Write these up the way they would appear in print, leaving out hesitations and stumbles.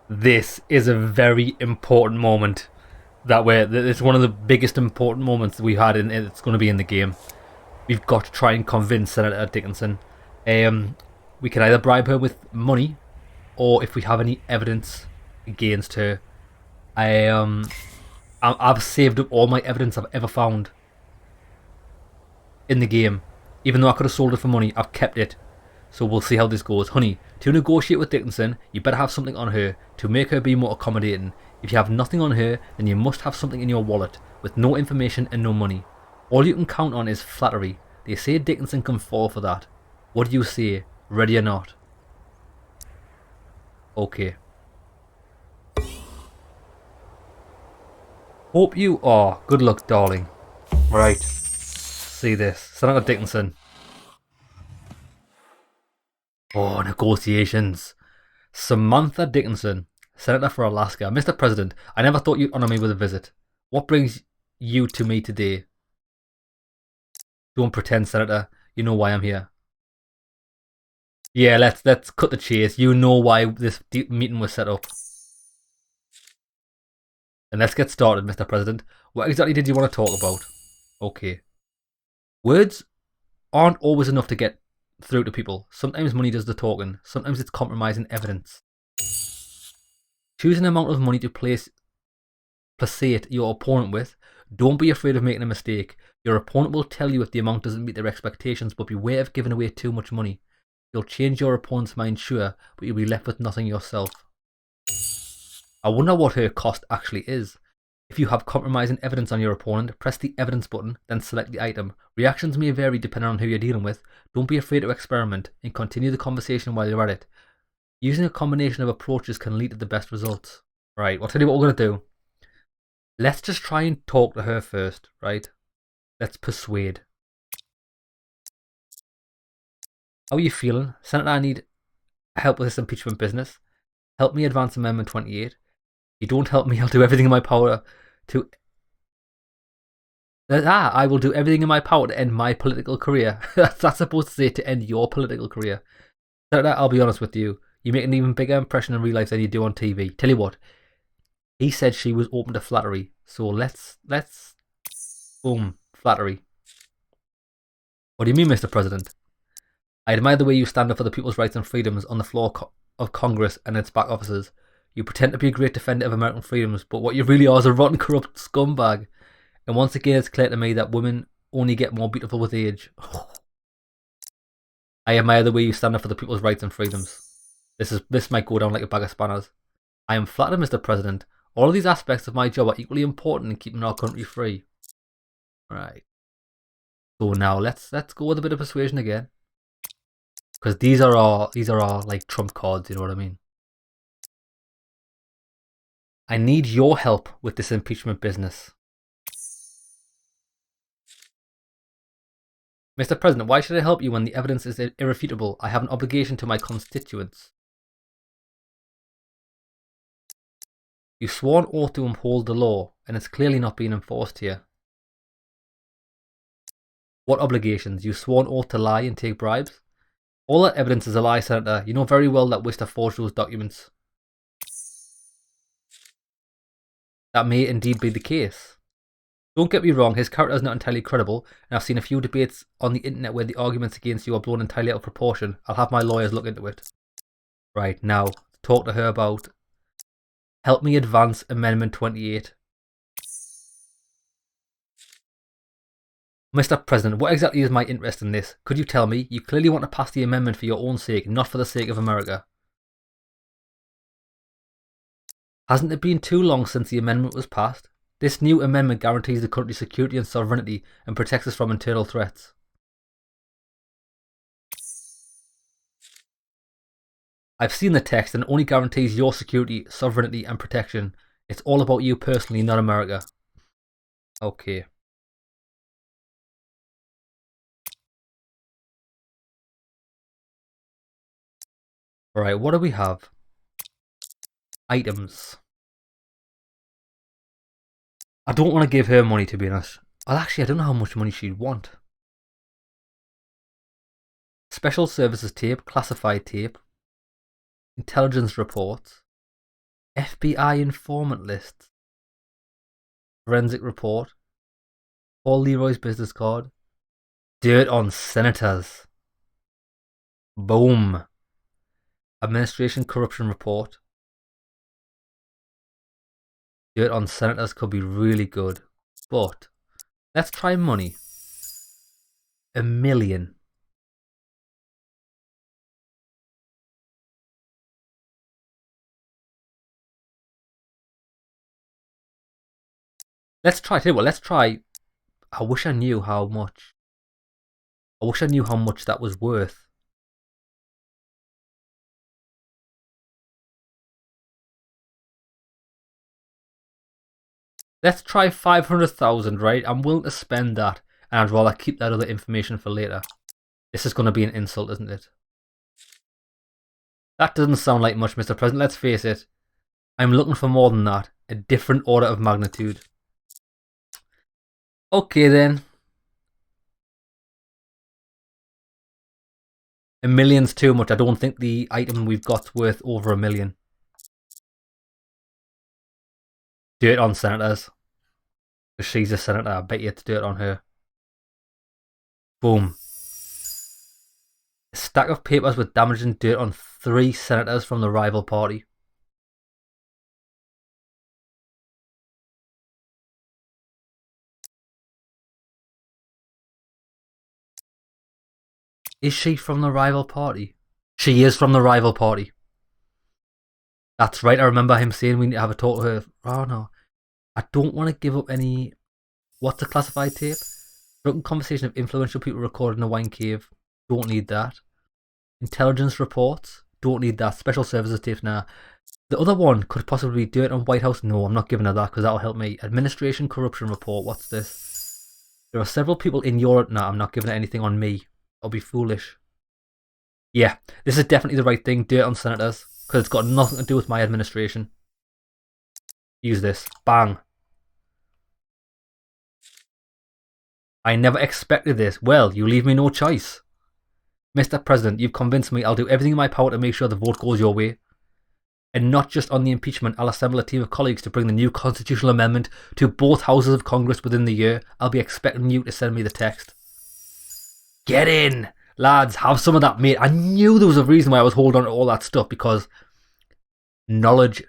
This is a very important moment it's one of the biggest important moments that we've had and it's going to be in the game. We've got to try and convince Senator Dickinson. Um, we can either bribe her with money, or if we have any evidence against her, I I've saved up all my evidence I've ever found in the game. Even though I could have sold it for money, I've kept it. So we'll see how this goes. Honey, to negotiate with Dickinson, you better have something on her to make her be more accommodating. If you have nothing on her, then you must have something in your wallet with no information and no money. All you can count on is flattery. They say Dickinson can fall for that. What do you say? Ready or not? Okay. Hope you are. Good luck, darling. Right. See this. Senator Dickinson. Oh, negotiations. Samantha Dickinson, Senator for Alaska. Mr. President, I never thought you'd honour me with a visit. What brings you to me today? Don't pretend, Senator. You know why I'm here. Yeah, let's cut the chase. You know why this meeting was set up. And let's get started, Mr. President. What exactly did you want to talk about? Okay. Words aren't always enough to get through to people. Sometimes money does the talking. Sometimes it's compromising evidence. Choose an amount of money to placate your opponent with. Don't be afraid of making a mistake. Your opponent will tell you if the amount doesn't meet their expectations, but beware of giving away too much money. You'll change your opponent's mind, sure, but you'll be left with nothing yourself. I wonder what her cost actually is. If you have compromising evidence on your opponent, press the evidence button, then select the item. Reactions may vary depending on who you're dealing with. Don't be afraid to experiment and continue the conversation while you're at it. Using a combination of approaches can lead to the best results. Right, I'll tell you what we're going to do. Let's just try and talk to her first, right? Let's persuade. How are you feeling? Senator, I need help with this impeachment business. Help me advance Amendment 28. If you don't help me, I'll do everything in my power to... I will do everything in my power to end my political career. That's supposed to say to end your political career. Senator, I'll be honest with you. You make an even bigger impression in real life than you do on TV. Tell you what, he said she was open to flattery. So let's boom, flattery. What do you mean, Mr. President? I admire the way you stand up for the people's rights and freedoms on the floor of Congress and its back offices. You pretend to be a great defender of American freedoms, but what you really are is a rotten, corrupt scumbag. And once again, it's clear to me that women only get more beautiful with age. I admire the way you stand up for the people's rights and freedoms. This might go down like a bag of spanners. I am flattered, Mr. President. All of these aspects of my job are equally important in keeping our country free. Right. So now let's go with a bit of persuasion again. Because these are our like trump cards, you know what I mean? I need your help with this impeachment business. Mr. President, why should I help you when the evidence is irrefutable? I have an obligation to my constituents. You swore an oath to uphold the law, and it's clearly not being enforced here. What obligations? You swore an oath to lie and take bribes? All that evidence is a lie, Senator. You know very well that Wister forged those documents. That may indeed be the case. Don't get me wrong, his character is not entirely credible, and I've seen a few debates on the internet where the arguments against you are blown entirely out of proportion. I'll have my lawyers look into it. Right, now, talk to her about... Help me advance Amendment 28. Mr. President, what exactly is my interest in this? Could you tell me? You clearly want to pass the amendment for your own sake, not for the sake of America. Hasn't it been too long since the amendment was passed? This new amendment guarantees the country's security and sovereignty and protects us from internal threats. I've seen the text and it only guarantees your security, sovereignty and protection. It's all about you personally, not America. Okay. Alright, what do we have? Items. I don't want to give her money, to be honest. Well, actually, I don't know how much money she'd want. Special services tape, classified tape, intelligence reports, FBI informant lists. Forensic report. Paul Leroy's business card. Dirt on senators. Boom. Administration corruption report. Dirt on senators could be really good. But let's try money. $1 million. Let's try. Tell you what, let's try. I wish I knew how much. I wish I knew how much that was worth. Let's try 500,000, right? I'm willing to spend that, and I'd rather keep that other information for later. This is going to be an insult, isn't it? That doesn't sound like much, Mr. President. Let's face it. I'm looking for more than that. A different order of magnitude. Okay then. $1 million's too much. I don't think the item we've got's worth over $1 million. Dirt on senators. Because she's a senator. I bet you it's dirt on her. Boom. A stack of papers with damaging dirt on 3 senators from the rival party. Is she from the rival party? She is from the rival party. That's right, I remember him saying we need to have a talk to her. Oh no. I don't want to give up any... What's a classified tape? Drunken conversation of influential people recorded in a wine cave. Don't need that. Intelligence reports. Don't need that. Special services tapes. Nah. The other one could possibly be dirt on White House. No, I'm not giving her that because that'll help me. Administration corruption report. What's this? There are several people in Europe. Nah, I'm not giving her anything on me. I'll be foolish. Yeah, this is definitely the right thing. Dirt on senators. Because it's got nothing to do with my administration. Use this. Bang. I never expected this. Well, you leave me no choice. Mr. President, you've convinced me. I'll do everything in my power to make sure the vote goes your way. And not just on the impeachment, I'll assemble a team of colleagues to bring the new constitutional amendment to both houses of Congress within the year. I'll be expecting you to send me the text. Get in! Lads, have some of that, mate. I knew there was a reason why I was holding on to all that stuff, because knowledge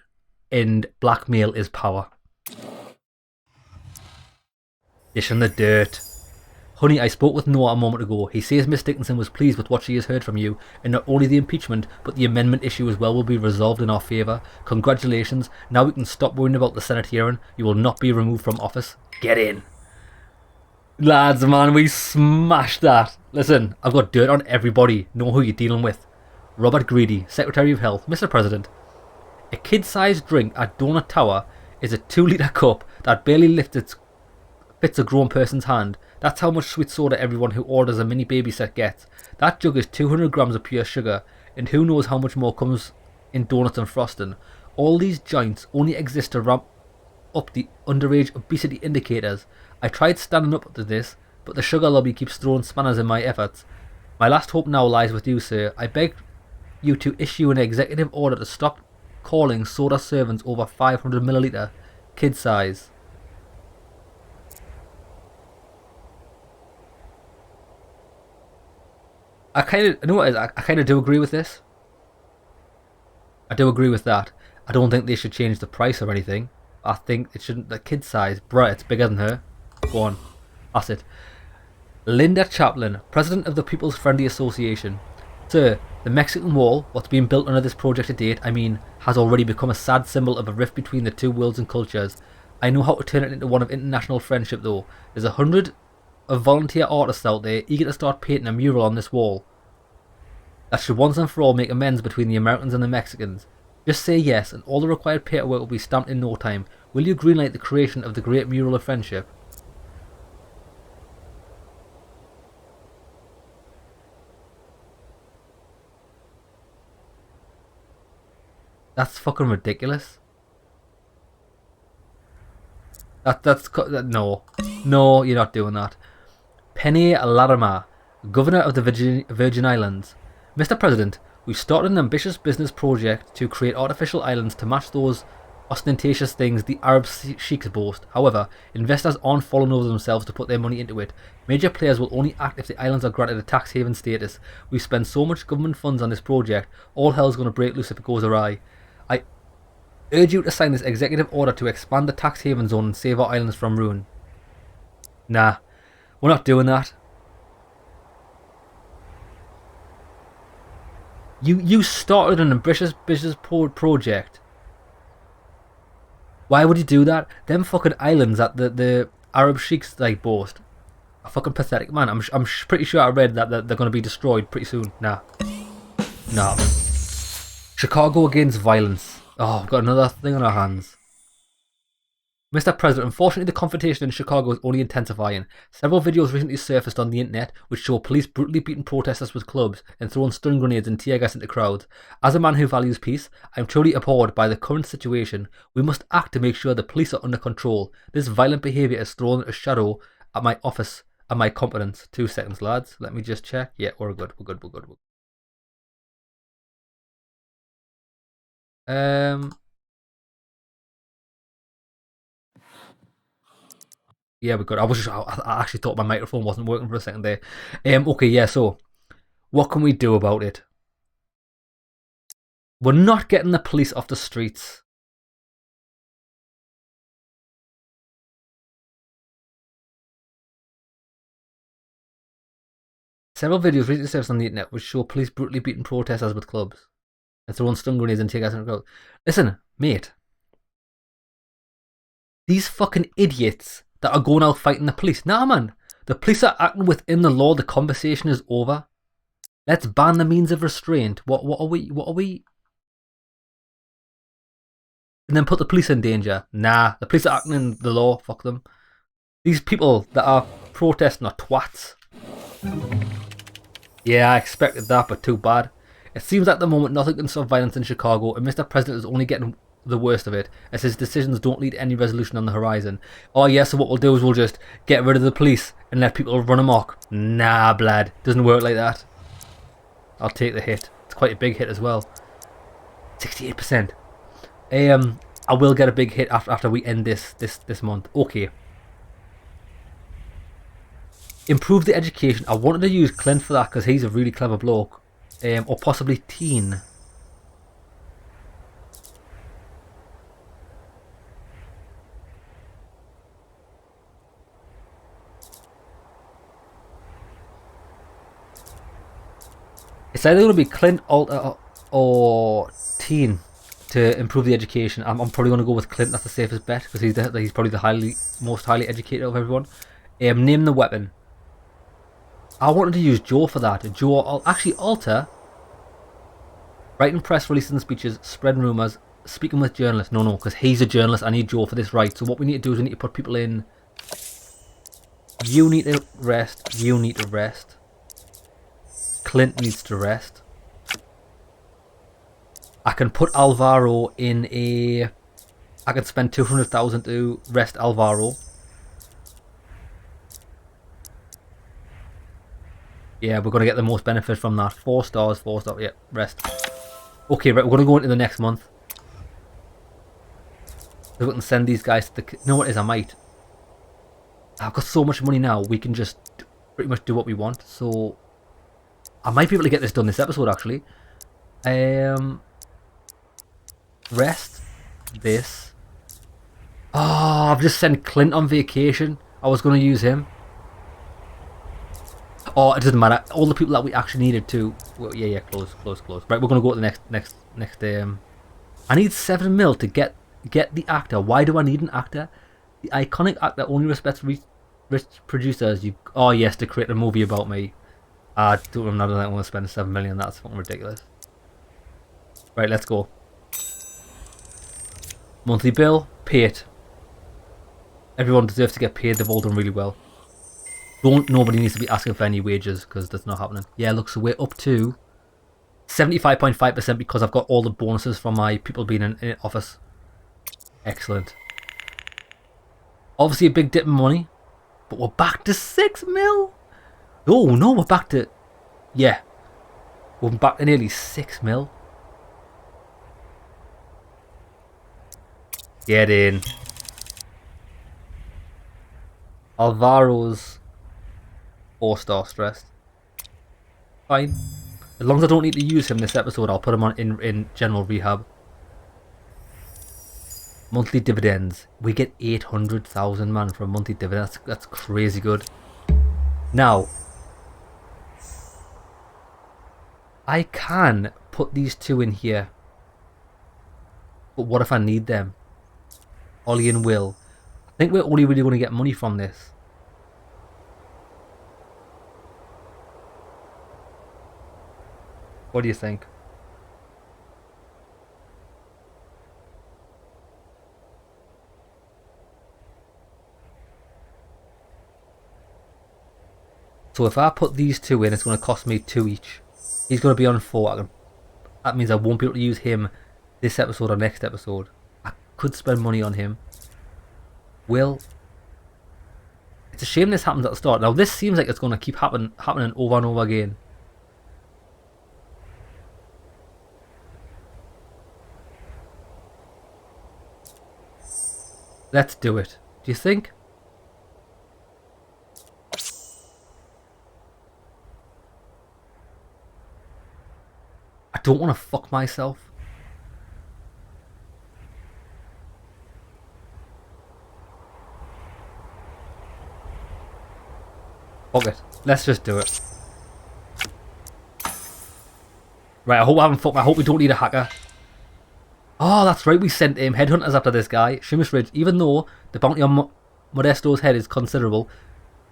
and blackmail is power. Dish in the dirt. Honey, I spoke with Noah a moment ago. He says Miss Dickenson was pleased with what she has heard from you, and not only the impeachment, but the amendment issue as well will be resolved in our favour. Congratulations. Now we can stop worrying about the Senate hearing. You will not be removed from office. Get in. Lads, man, we smashed that. Listen, I've got dirt on everybody. Know who you're dealing with. Robert Greedy, Secretary of Health. Mr. President, a kid-sized drink at Donut Tower is a 2-litre cup that barely fits a grown person's hand. That's how much sweet soda everyone who orders a mini baby set gets. That jug is 200 grams of pure sugar, and who knows how much more comes in donuts and frosting. All these joints only exist to ramp up the underage obesity indicators. I tried standing up to this, but the sugar lobby keeps throwing spanners in my efforts. My last hope now lies with you, sir. I beg you to issue an executive order to stop calling soda servings over 500 milliliter kid size. I kind of do agree with this. I do agree with that. I don't think they should change the price or anything. I think it shouldn't. The kid size, bruh, it's bigger than her. Go on. That's it. Linda Chaplin, President of the People's Friendly Association. Sir, the Mexican Wall, what's been built under this project to date, has already become a sad symbol of a rift between the two worlds and cultures. I know how to turn it into one of international friendship though. There's 100 of volunteer artists out there eager to start painting a mural on this wall. That should once and for all make amends between the Americans and the Mexicans. Just say yes and all the required paperwork will be stamped in no time. Will you greenlight the creation of the Great Mural of Friendship? That's fucking ridiculous. No. No, you're not doing that. Penny Larimer, Governor of the Virgin Islands. Mr. President, We've started an ambitious business project to create artificial islands to match those ostentatious things the Arab sheiks boast. However, investors aren't falling over themselves to put their money into it. Major players will only act if the islands are granted a tax haven status. We've spent so much government funds on this project, all hell's going to break loose if it goes awry. I urge you to sign this executive order to expand the tax haven zone and save our islands from ruin. Nah, we're not doing that. You started an ambitious business project. Why would you do that? Them fucking islands that the Arab sheiks like boast are fucking pathetic, man. I'm pretty sure I read that they're going to be destroyed pretty soon. Nah. Chicago against violence. Oh, we've got another thing on our hands. Mr. President, unfortunately the confrontation in Chicago is only intensifying. Several videos recently surfaced on the internet which show police brutally beating protesters with clubs and throwing stun grenades and tear gas into crowds. As a man who values peace, I am truly appalled by the current situation. We must act to make sure the police are under control. This violent behaviour is thrown a shadow at my office and my competence. 2 seconds, lads. Let me just check. Yeah, we're good. Yeah, we're good. I actually thought my microphone wasn't working for a second there. Okay, yeah, so what can we do about it? We're not getting the police off the streets. Several videos recently surfaced on the internet which show police brutally beating protesters with clubs and throwing stun grenades and tear gas in the crowd. Listen, mate. These fucking idiots that are going out fighting the police. Nah, man. The police are acting within the law. The conversation is over. Let's ban the means of restraint. What are we? And then put the police in danger. Nah, the police are acting in the law. Fuck them. These people that are protesting are twats. Yeah, I expected that, but too bad. It seems at the moment nothing can stop violence in Chicago, and Mr. President is only getting the worst of it, as his decisions don't lead to any resolution on the horizon. Oh yeah, so what we'll do is we'll just get rid of the police and let people run amok. Nah, blad. Doesn't work like that. I'll take the hit. It's quite a big hit as well. 68%. I will get a big hit after we end this month. Okay. Improve the education. I wanted to use Clint for that because he's a really clever bloke. Or possibly Teen. It's either going to be Clint or Teen to improve the education. I'm probably going to go with Clint. That's the safest bet because he's probably the most highly educated of everyone. Name the weapon. I wanted to use Joe for that. Joe, I'll actually alter. Writing press releases and speeches, spreading rumours, speaking with journalists. No, because he's a journalist. I need Joe for this right. So what we need to do is we need to put people in. You need to rest. You need to rest. Clint needs to rest. I can put Alvaro in a... I can spend 200,000 to rest Alvaro. Yeah, we're going to get the most benefit from that. 4 stars, 4 stars. Yeah, rest. Okay, right, we're going to go into the next month. So we can send these guys to the... You know what it is? I might. I've got so much money now, we can just pretty much do what we want. So... I might be able to get this done this episode, actually. Rest. This. Oh, I've just sent Clint on vacation. I was going to use him. Oh, it doesn't matter. All the people that we actually needed to... Well, yeah, close. Right, we're going to go to the next I need 7 mil to get the actor. Why do I need an actor? The iconic actor only respects rich producers. Oh, yes, to create a movie about me. I don't want to spend 7 million. That's fucking ridiculous. Right, let's go. Monthly bill, pay it. Everyone deserves to get paid. They've all done really well. Nobody needs to be asking for any wages because that's not happening. Yeah, look, so we're up to 75.5% because I've got all the bonuses from my people being in office. Excellent. Obviously a big dip in money, but we're back to 6 mil. Oh no, we're back to... Yeah. We're back to nearly 6 mil. Get in. Alvaro's 4-star stressed. Fine. As long as I don't need to use him this episode, I'll put him on in general rehab. Monthly dividends. We get 800,000, man, for a monthly dividend. That's crazy good. Now, I can put these two in here. But what if I need them? Ollie and Will. I think we're only really going to get money from this. What do you think? So if I put these two in, it's going to cost me 2 each. He's going to be on 4. That means I won't be able to use him this episode or next episode. I could spend money on him. Will. It's a shame this happens at the start. Now this seems like it's going to keep happening over and over again. Let's do it. Do you think? I don't want to fuck myself. Fuck it. Let's just do it. Right, I hope I haven't fucked. I hope we don't need a hacker. Oh, that's right, we sent headhunters after this guy, Seamus Ridge. Even though the bounty on Modesto's head is considerable,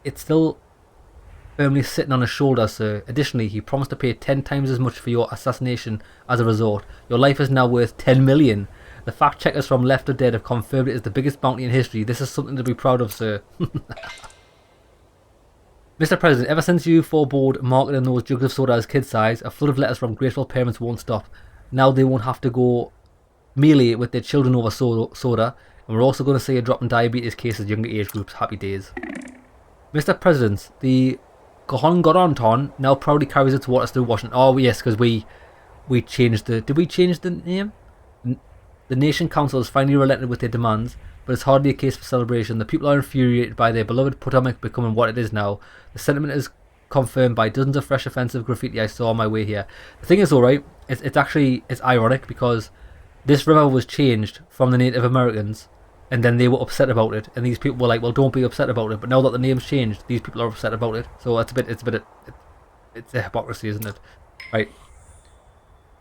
it's still firmly sitting on his shoulders, sir. Additionally, he promised to pay 10 times as much for your assassination as a resort. Your life is now worth 10 million. The fact checkers from Left 4 Dead have confirmed it is the biggest bounty in history. This is something to be proud of, sir. Mr. President, ever since you forebode marketing those jugs of soda as kid size, a flood of letters from grateful parents won't stop. Now they won't have to go melee with their children over soda, and we're also going to see a drop in diabetes cases younger age groups. Happy days. Mr. President, the Gorongoronton now proudly carries its waters through Washington. Oh yes, because we changed the... Did we change the name? The Nation Council has finally relented with their demands, but it's hardly a case for celebration. The people are infuriated by their beloved Potomac becoming what it is now. The sentiment is confirmed by dozens of fresh offensive graffiti I saw on my way here. The thing is, alright, it's ironic because this river was changed from the Native Americans, and then they were upset about it, and these people were like, well, don't be upset about it. But now that the name's changed, these people are upset about it. So it's a hypocrisy, isn't it? Right.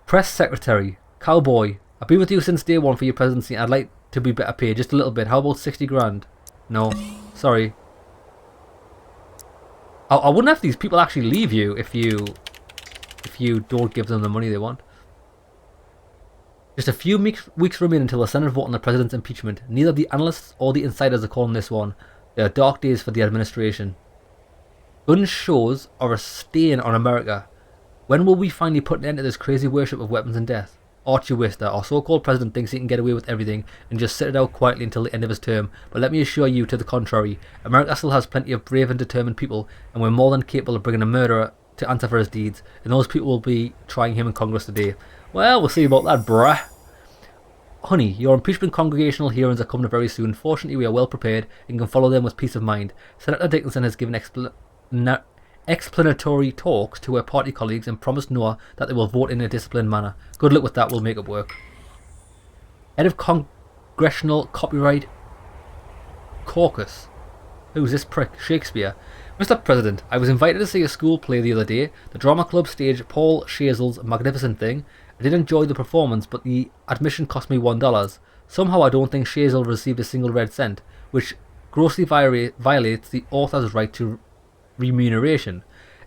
Press Secretary, Cowboy. I've been with you since day one for your presidency. I'd like to be better paid, just a little bit. How about 60 grand? No, sorry. I wonder if these people actually leave you if you don't give them the money they want. Just a few weeks remain until the Senate vote on the president's impeachment. Neither the analysts or the insiders are calling this one. They are dark days for the administration. Gun shows are a stain on America. When will we finally put an end to this crazy worship of weapons and death? Archie Wister, our so-called president, thinks he can get away with everything and just sit it out quietly until the end of his term. But let me assure you to the contrary. America still has plenty of brave and determined people, and we're more than capable of bringing a murderer to answer for his deeds. And those people will be trying him in Congress today. Well, we'll see about that, bruh. Honey, your impeachment congregational hearings are coming up very soon. Fortunately, we are well prepared and can follow them with peace of mind. Senator Dickenson has given explanatory talks to her party colleagues and promised Noah that they will vote in a disciplined manner. Good luck with that, we'll make it work. Head of Congressional Copyright Caucus. Who's this prick? Shakespeare. Mr. President, I was invited to see a school play the other day. The drama club staged Paul Shazel's Magnificent Thing. I did enjoy the performance, but the admission cost me $1. Somehow I don't think Shazel received a single red cent, which grossly violates the author's right to remuneration.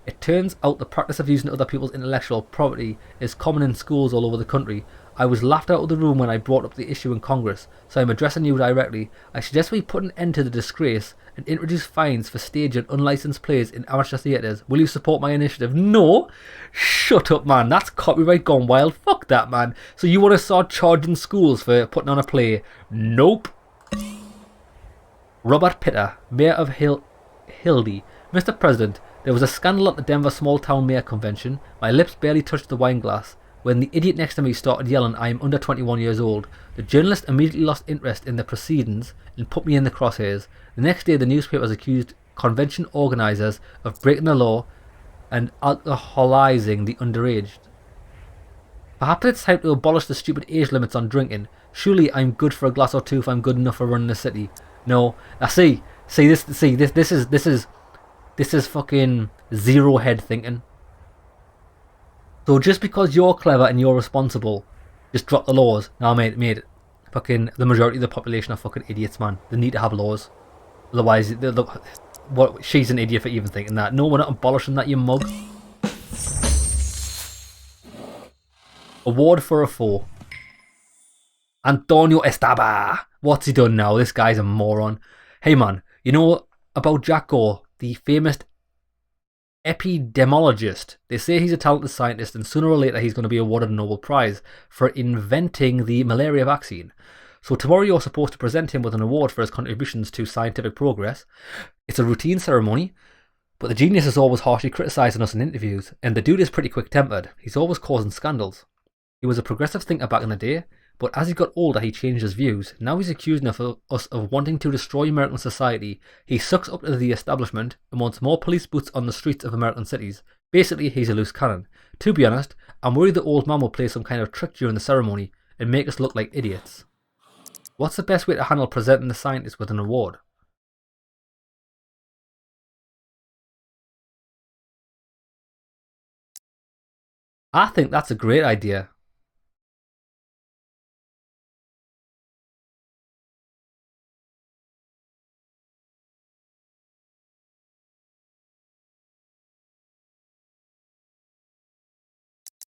It turns out the practice of using other people's intellectual property is common in schools all over the country. I was laughed out of the room when I brought up the issue in Congress, so I'm addressing you directly. I suggest we put an end to the disgrace and introduce fines for staging unlicensed plays in amateur theatres. Will you support my initiative? No? Shut up, man. That's copyright gone wild. Fuck that, man. So you want to start charging schools for putting on a play? Nope. Robert Pitter, Mayor of Hildy. Mr. President, There was a scandal at the Denver Small Town Mayor Convention. My lips barely touched the wine glass when the idiot next to me started yelling, I am under 21 years old. The journalist immediately lost interest in the proceedings and put me in the crosshairs. The next day, the newspapers accused convention organisers of breaking the law and alcoholising the underage. Perhaps it's time to abolish the stupid age limits on drinking. Surely I'm good for a glass or two if I'm good enough for running the city. No, I see this is fucking zero head thinking. So just because you're clever and you're responsible, just drop the laws. Now, mate, fucking the majority of the population are fucking idiots, man. They need to have laws. Otherwise, what? She's an idiot for even thinking that. No, we're not abolishing that, you mug. Award for a 4. Antonio Estaba. What's he done now? This guy's a moron. Hey, man, you know about Jack Gore, the famous epidemiologist? They say he's a talented scientist and sooner or later he's going to be awarded a Nobel Prize for inventing the malaria vaccine. So tomorrow you're supposed to present him with an award for his contributions to scientific progress. It's a routine ceremony, but the genius is always harshly criticising us in interviews, and the dude is pretty quick-tempered. He's always causing scandals. He was a progressive thinker back in the day, but as he got older he changed his views. Now he's accusing us of wanting to destroy American society. He sucks up to the establishment and wants more police boots on the streets of American cities. Basically, he's a loose cannon. To be honest, I'm worried the old man will play some kind of trick during the ceremony and make us look like idiots. What's the best way to handle presenting the scientist with an award? I think that's a great idea.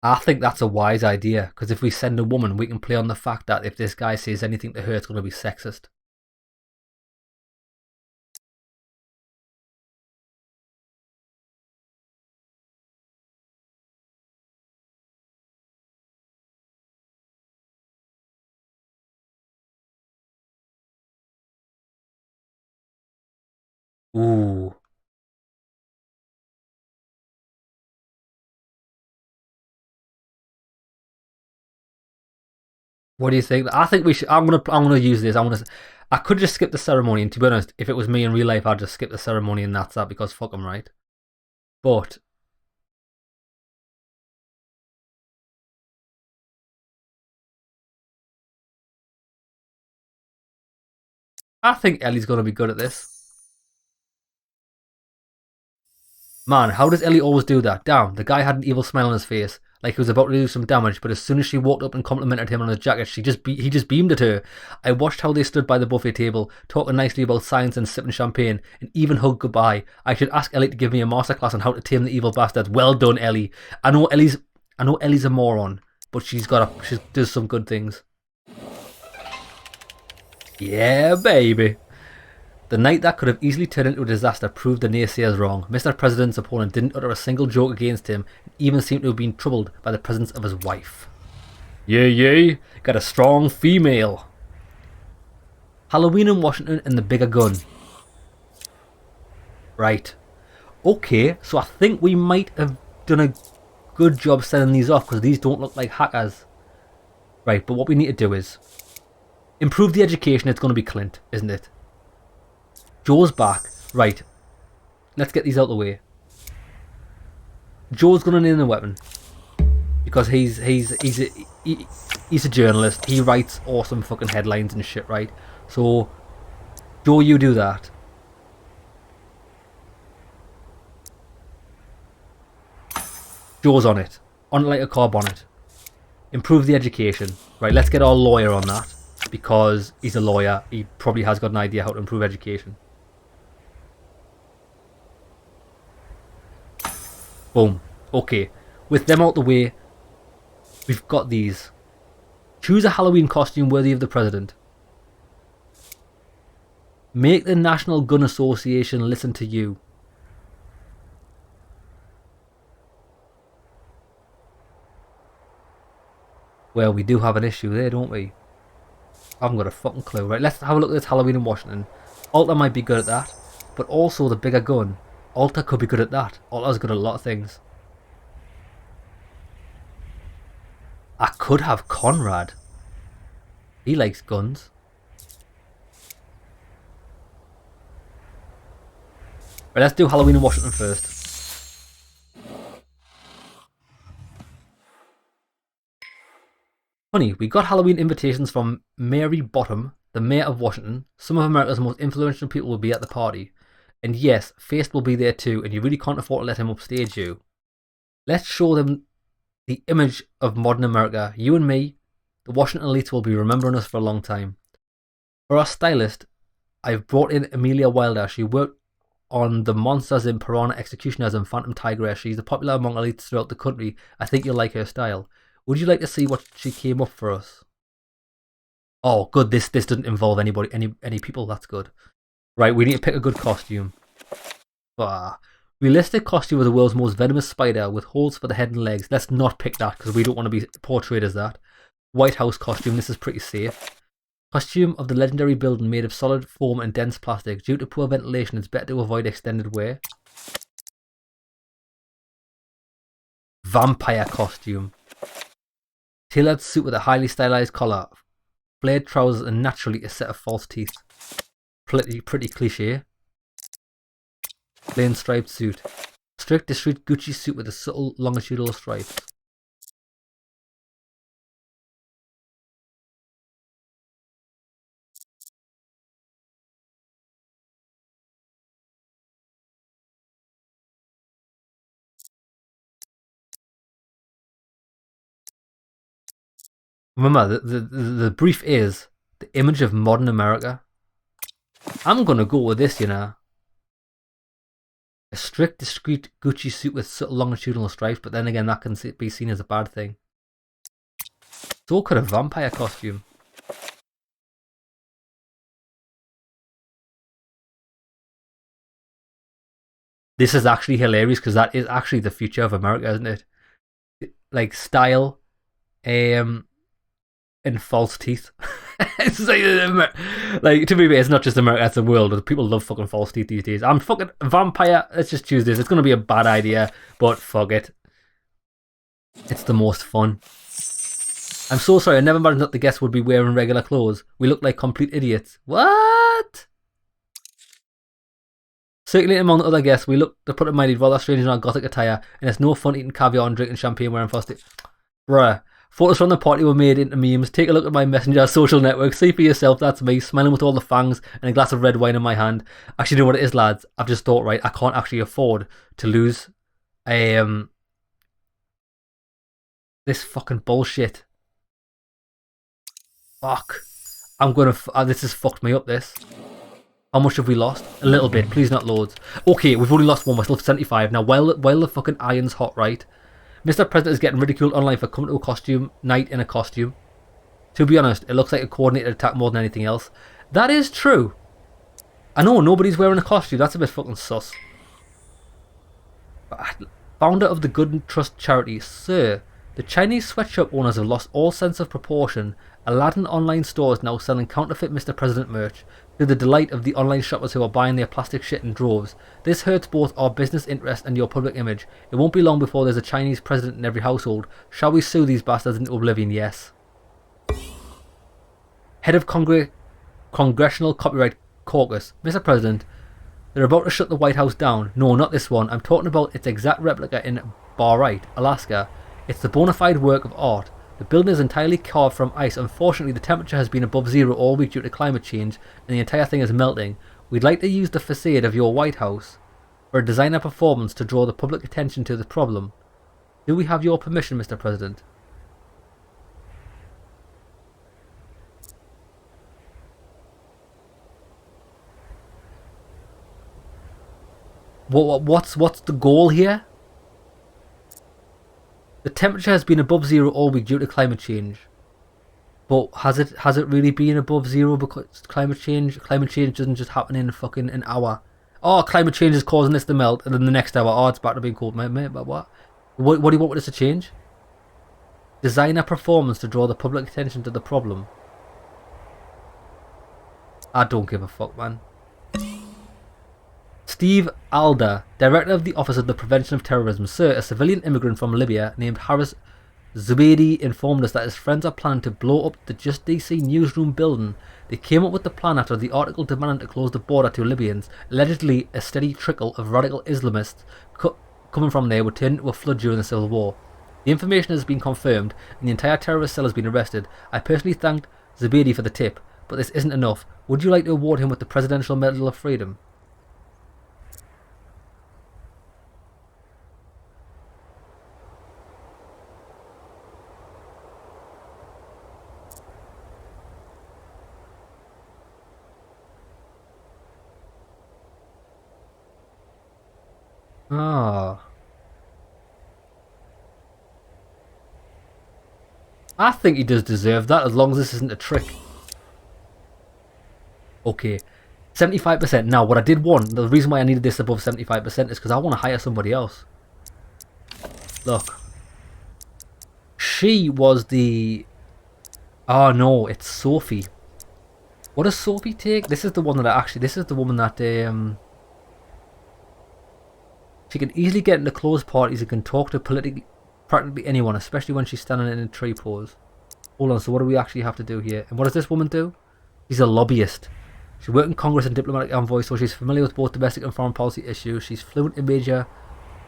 I think that's a wise idea, because if we send a woman, we can play on the fact that if this guy says anything to her, it's going to be sexist. Ooh. What do you think? I think we should. I'm gonna use this. I could just skip the ceremony, and to be honest, if it was me in real life, I'd just skip the ceremony and that's that because fuck them, right? But I think Ellie's gonna be good at this. Man, how does Ellie always do that? Damn, the guy had an evil smile on his face, like he was about to do some damage, but as soon as she walked up and complimented him on his jacket, he just beamed at her. I watched how they stood by the buffet table, talking nicely about science and sipping champagne, and even hugged goodbye. I should ask Ellie to give me a masterclass on how to tame the evil bastards. Well done, Ellie. I know Ellie's a moron, but she does some good things. Yeah, baby. The night that could have easily turned into a disaster proved the naysayers wrong. Mr. President's opponent didn't utter a single joke against him, and even seemed to have been troubled by the presence of his wife. Yay, got a strong female. Halloween in Washington and the bigger gun. Right. Okay, so I think we might have done a good job setting these off because these don't look like hackers. Right, but what we need to do is improve the education. It's going to be Clint, isn't it? Joe's back. Right. Let's get these out of the way. Joe's gonna need a weapon because he's a journalist. He writes awesome fucking headlines and shit, right? So, Joe, you do that. Joe's on it. On it like a car bonnet. Improve the education. Right, let's get our lawyer on that because he's a lawyer. He probably has got an idea how to improve education. Boom. Okay. With them out the way, we've got these. Choose a Halloween costume worthy of the president. Make the National Gun Association listen to you. Well, we do have an issue there, don't we? I haven't got a fucking clue. Right, let's have a look at this Halloween in Washington. Alta might be good at that, but also the bigger gun. Alta could be good at that. Alta's good at a lot of things. I could have Conrad. He likes guns. Right, let's do Halloween in Washington first. Honey, we got Halloween invitations from Mary Bottom, the mayor of Washington. Some of America's most influential people will be at the party. And yes, Feist will be there too, and you really can't afford to let him upstage you. Let's show them the image of modern America. You and me, the Washington elites will be remembering us for a long time. For our stylist, I've brought in Amelia Wilder. She worked on the Monsters in Piranha Executioners and Phantom Tigress. She's popular among elites throughout the country. I think you'll like her style. Would you like to see what she came up for us? Oh, good. This doesn't involve anybody, any people. That's good. Right, we need to pick a good costume. Realistic costume of the world's most venomous spider with holes for the head and legs. Let's not pick that because we don't want to be portrayed as that. White House costume. This is pretty safe. Costume of the legendary building made of solid foam and dense plastic. Due to poor ventilation, it's better to avoid extended wear. Vampire costume. Tailored suit with a highly stylized collar. Flared trousers and naturally a set of false teeth. Pretty cliche. Plain striped suit. Strict discreet Gucci suit with a subtle longitudinal stripes. Remember, the brief is the image of modern America. I'm gonna go with this, you know. A strict, discreet Gucci suit with subtle longitudinal stripes, but then again, that can be seen as a bad thing. So could a vampire costume. This is actually hilarious because that is actually the future of America, isn't it? Like style, and false teeth. It's like to me, it's not just America; it's the world. People love fucking false teeth these days. I'm fucking vampire. Let's just choose this. It's gonna be a bad idea, but fuck it. It's the most fun. I'm so sorry. I never imagined that the guests would be wearing regular clothes. We look like complete idiots. What? Circulating among the other guests, we look, to put it mildly, rather strange in our gothic attire, and it's no fun eating caviar and drinking champagne wearing frosty. Bruh. Photos from the party were made into memes. Take a look at my Messenger social network. See for yourself, that's me, smiling with all the fangs and a glass of red wine in my hand. Actually, you know what it is, lads? I've just thought, right, I can't actually afford to lose this fucking bullshit. Fuck. I'm gonna... this has fucked me up, this. How much have we lost? A little bit, please not loads. Okay, we've only lost one, we're still 75. Now, while the fucking iron's hot, right? Mr. President is getting ridiculed online for coming to a costume night in a costume. To be honest, it looks like a coordinated attack more than anything else. That is true. I know, nobody's wearing a costume. That's a bit fucking sus. Founder of the Good and Trust charity, sir, the Chinese sweatshop owners have lost all sense of proportion. Aladdin online store is now selling counterfeit Mr. President merch, to the delight of the online shoppers who are buying their plastic shit in droves. This hurts both our business interest and your public image. It won't be long before there's a Chinese president in every household. Shall we sue these bastards into oblivion? Yes. Head of Congressional Copyright Caucus. Mr. President, they're about to shut the White House down. No, not this one. I'm talking about its exact replica in Barite, Alaska. It's the bona fide work of art. The building is entirely carved from ice. Unfortunately, the temperature has been above zero all week due to climate change, and the entire thing is melting. We'd like to use the facade of your White House for a designer performance to draw the public attention to the problem. Do we have your permission, Mr. President? What's the goal here? The temperature has been above zero all week due to climate change. But has it really been above zero because climate change doesn't just happen in fucking an hour. Oh, climate change is causing this to melt, and then the next hour, oh, it's back to being cold. Mate, but what? What do you want with this to change? Designer performance to draw the public attention to the problem. I don't give a fuck, man. Steve Alder, Director of the Office of the Prevention of Terrorism. Sir, a civilian immigrant from Libya named Harris Zubeidi informed us that his friends are planning to blow up the Just DC newsroom building. They came up with the plan after the article demanded to close the border to Libyans. Allegedly, a steady trickle of radical Islamists coming from there would turn into a flood during the Civil War. The information has been confirmed, and the entire terrorist cell has been arrested. I personally thanked Zubeidi for the tip, but this isn't enough. Would you like to award him with the Presidential Medal of Freedom? Ah. I think he does deserve that, as long as this isn't a trick. Okay. 75%. Now, what I did want, the reason why I needed this above 75% is because I want to hire somebody else. Look. She was the... Oh no, it's Sophie. What does Sophie take? This is the one that I actually... This is the woman that... She can easily get into closed parties and can talk to practically anyone, especially when she's standing in a tree pose. Hold on, so what do we actually have to do here? And what does this woman do? She's a lobbyist. She worked in Congress and diplomatic envoy, so she's familiar with both domestic and foreign policy issues. She's fluent in major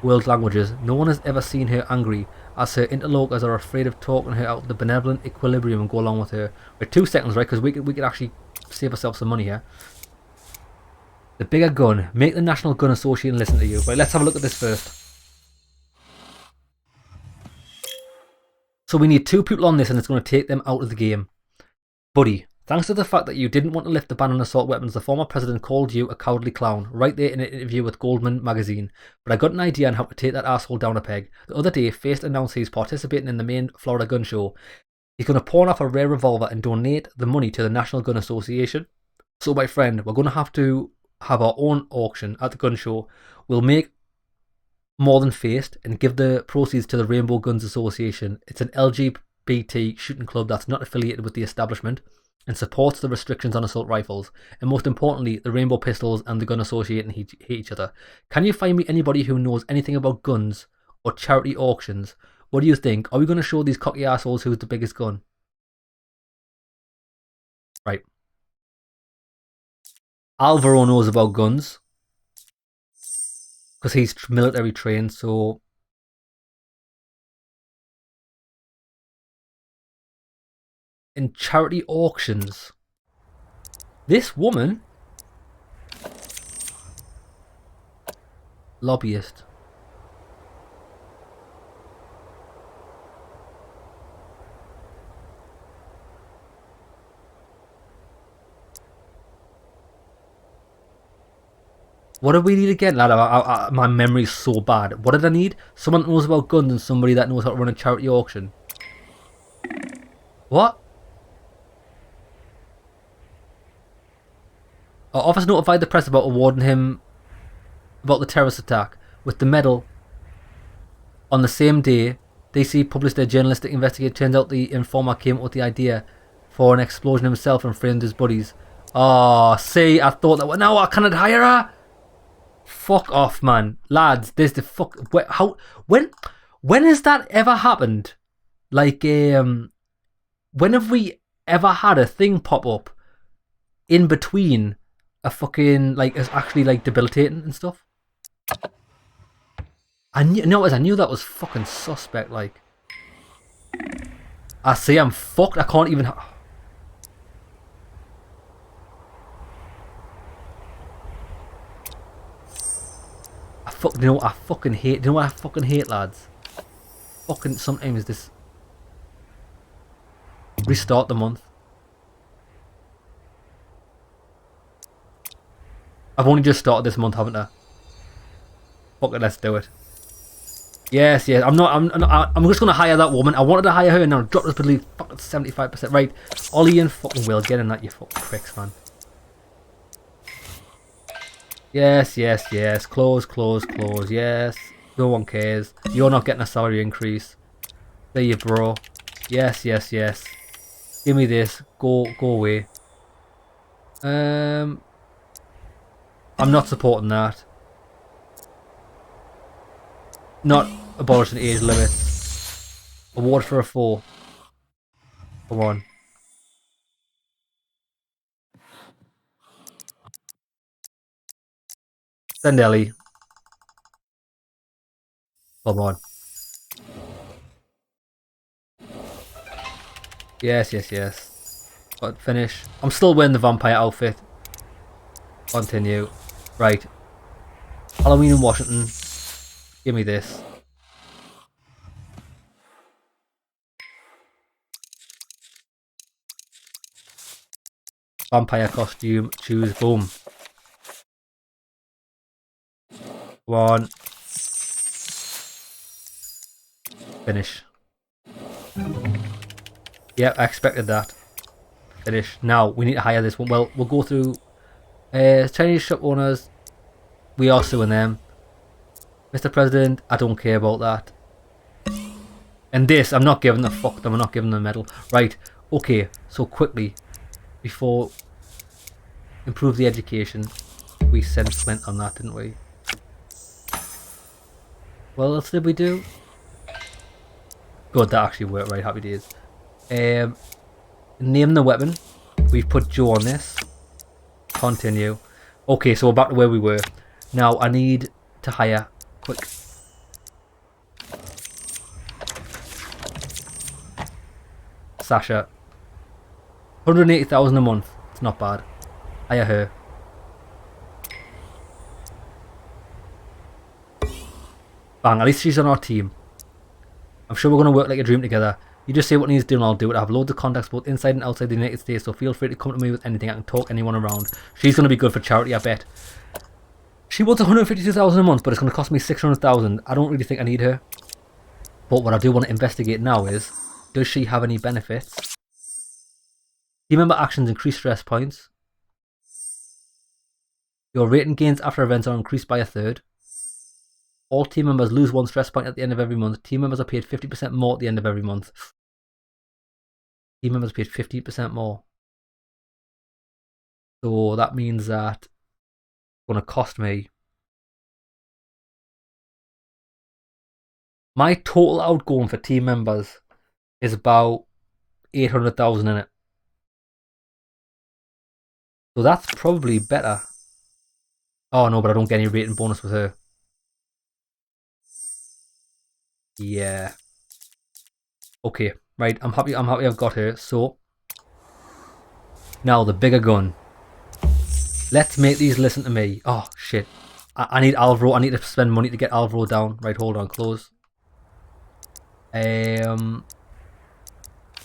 world languages. No one has ever seen her angry, as her interlocutors are afraid of talking her out of the benevolent equilibrium and go along with her. Wait, 2 seconds, right? Because we could actually save ourselves some money here. The bigger gun. Make the National Gun Association listen to you. Right, let's have a look at this first. So we need 2 people on this, and it's going to take them out of the game. Buddy, thanks to the fact that you didn't want to lift the ban on assault weapons, the former president called you a cowardly clown, right there in an interview with Goldman magazine. But I got an idea on how to take that asshole down a peg. The other day, Faced announced he's participating in the main Florida gun show. He's going to pawn off a rare revolver and donate the money to the National Gun Association. So my friend, we're going to have our own auction at the gun show. We'll make more than Faced and give the proceeds to the Rainbow Guns Association. It's an LGBT shooting club that's not affiliated with the establishment and supports the restrictions on assault rifles. And most importantly, the Rainbow Pistols and the Gun Association hate each other. Can you find me anybody who knows anything about guns or charity auctions? What do you think? Are we going to show these cocky assholes who's the biggest gun? Right. Alvaro knows about guns because he's military trained, so in charity auctions, this woman, lobbyist. What do we need again, lad? My memory's so bad. What did I need? Someone that knows about guns and somebody that knows how to run a charity auction. What? Our office notified the press about awarding him about the terrorist attack with the medal. On the same day, DC published their journalistic investigation. Turns out the informer came up with the idea for an explosion himself and framed his buddies. Oh, see, I thought that. Now I cannot hire her. Fuck off, man, lads. There's the fuck. When has that ever happened? Like, when have we ever had a thing pop up in between a fucking like it's actually like debilitating and stuff? I knew that was fucking suspect. Like, I see, I'm fucked. I can't even. You know what I fucking hate? You know what I fucking hate, lads? Fucking sometimes this. Restart the month. I've only just started this month, haven't I? Fuck it, let's do it. Yes, yes. I'm just gonna hire that woman. I wanted to hire her, and now drop this belief. Fucking 75%. Right, Ollie and fucking Will, get in that, you fucking pricks, man. Yes, yes, yes. Close, close, close. Yes. No one cares. You're not getting a salary increase. There you, bro. Yes, yes, yes. Give me this. Go away. I'm not supporting that. Not abolishing age limits. Award for a 4. Come on. Send Ellie. Come on. Yes. But finish. I'm still wearing the vampire outfit. Continue. Right. Halloween in Washington. Give me this. Vampire costume. Choose. Boom. One. Finish. Yeah, I expected that. Finish. Now, we need to hire this one. Well, we'll go through Chinese shop owners. We are suing them. Mr. President, I don't care about that. And this, I'm not giving the fuck them. I'm not giving them a medal. Right. Okay. So quickly, before improve the education, we sent Flint on that, didn't we? What else did we do? Good, that actually worked. Right. Happy days. Name the weapon. We've put Joe on this. Continue. Okay, so we're back to where we were. Now I need to hire quick. Sasha. 180,000 a month. It's not bad. Hire her. Bang, at least she's on our team. I'm sure we're going to work like a dream together. You just say what needs doing, I'll do it. I have loads of contacts both inside and outside the United States, so feel free to come to me with anything. I can talk anyone around. She's going to be good for charity, I bet. She wants 152,000 a month, but it's going to cost me 600,000. I don't really think I need her. But what I do want to investigate now is, does she have any benefits? Team member actions increase stress points. Your rating gains after events are increased by 1/3. All team members lose 1 stress point at the end of every month. Team members are paid 50% more at the end of every month. Team members paid 50% more. So that means that it's going to cost me. My total outgoing for team members is about 800,000 in it. So that's probably better. Oh no, but I don't get any rating bonus with her. Yeah. Okay, right. I'm happy I've got her. So now the bigger gun. Let's make these listen to me. Oh shit. I need Alvaro. I need to spend money to get Alvaro down. Right, hold on, close.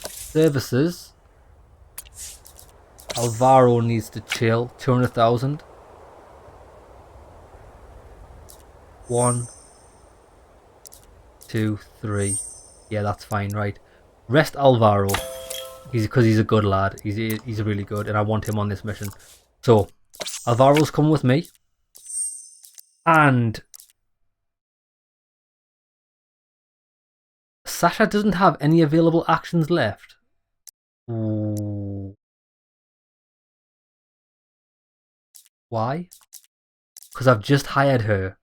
Services. Alvaro needs to chill. 200,000. 1, 2, 3. Yeah, that's fine, right. Rest Alvaro. Because he's a good lad. He's really good, and I want him on this mission. So, Alvaro's coming with me. And Sasha doesn't have any available actions left. Ooh. Why? Because I've just hired her.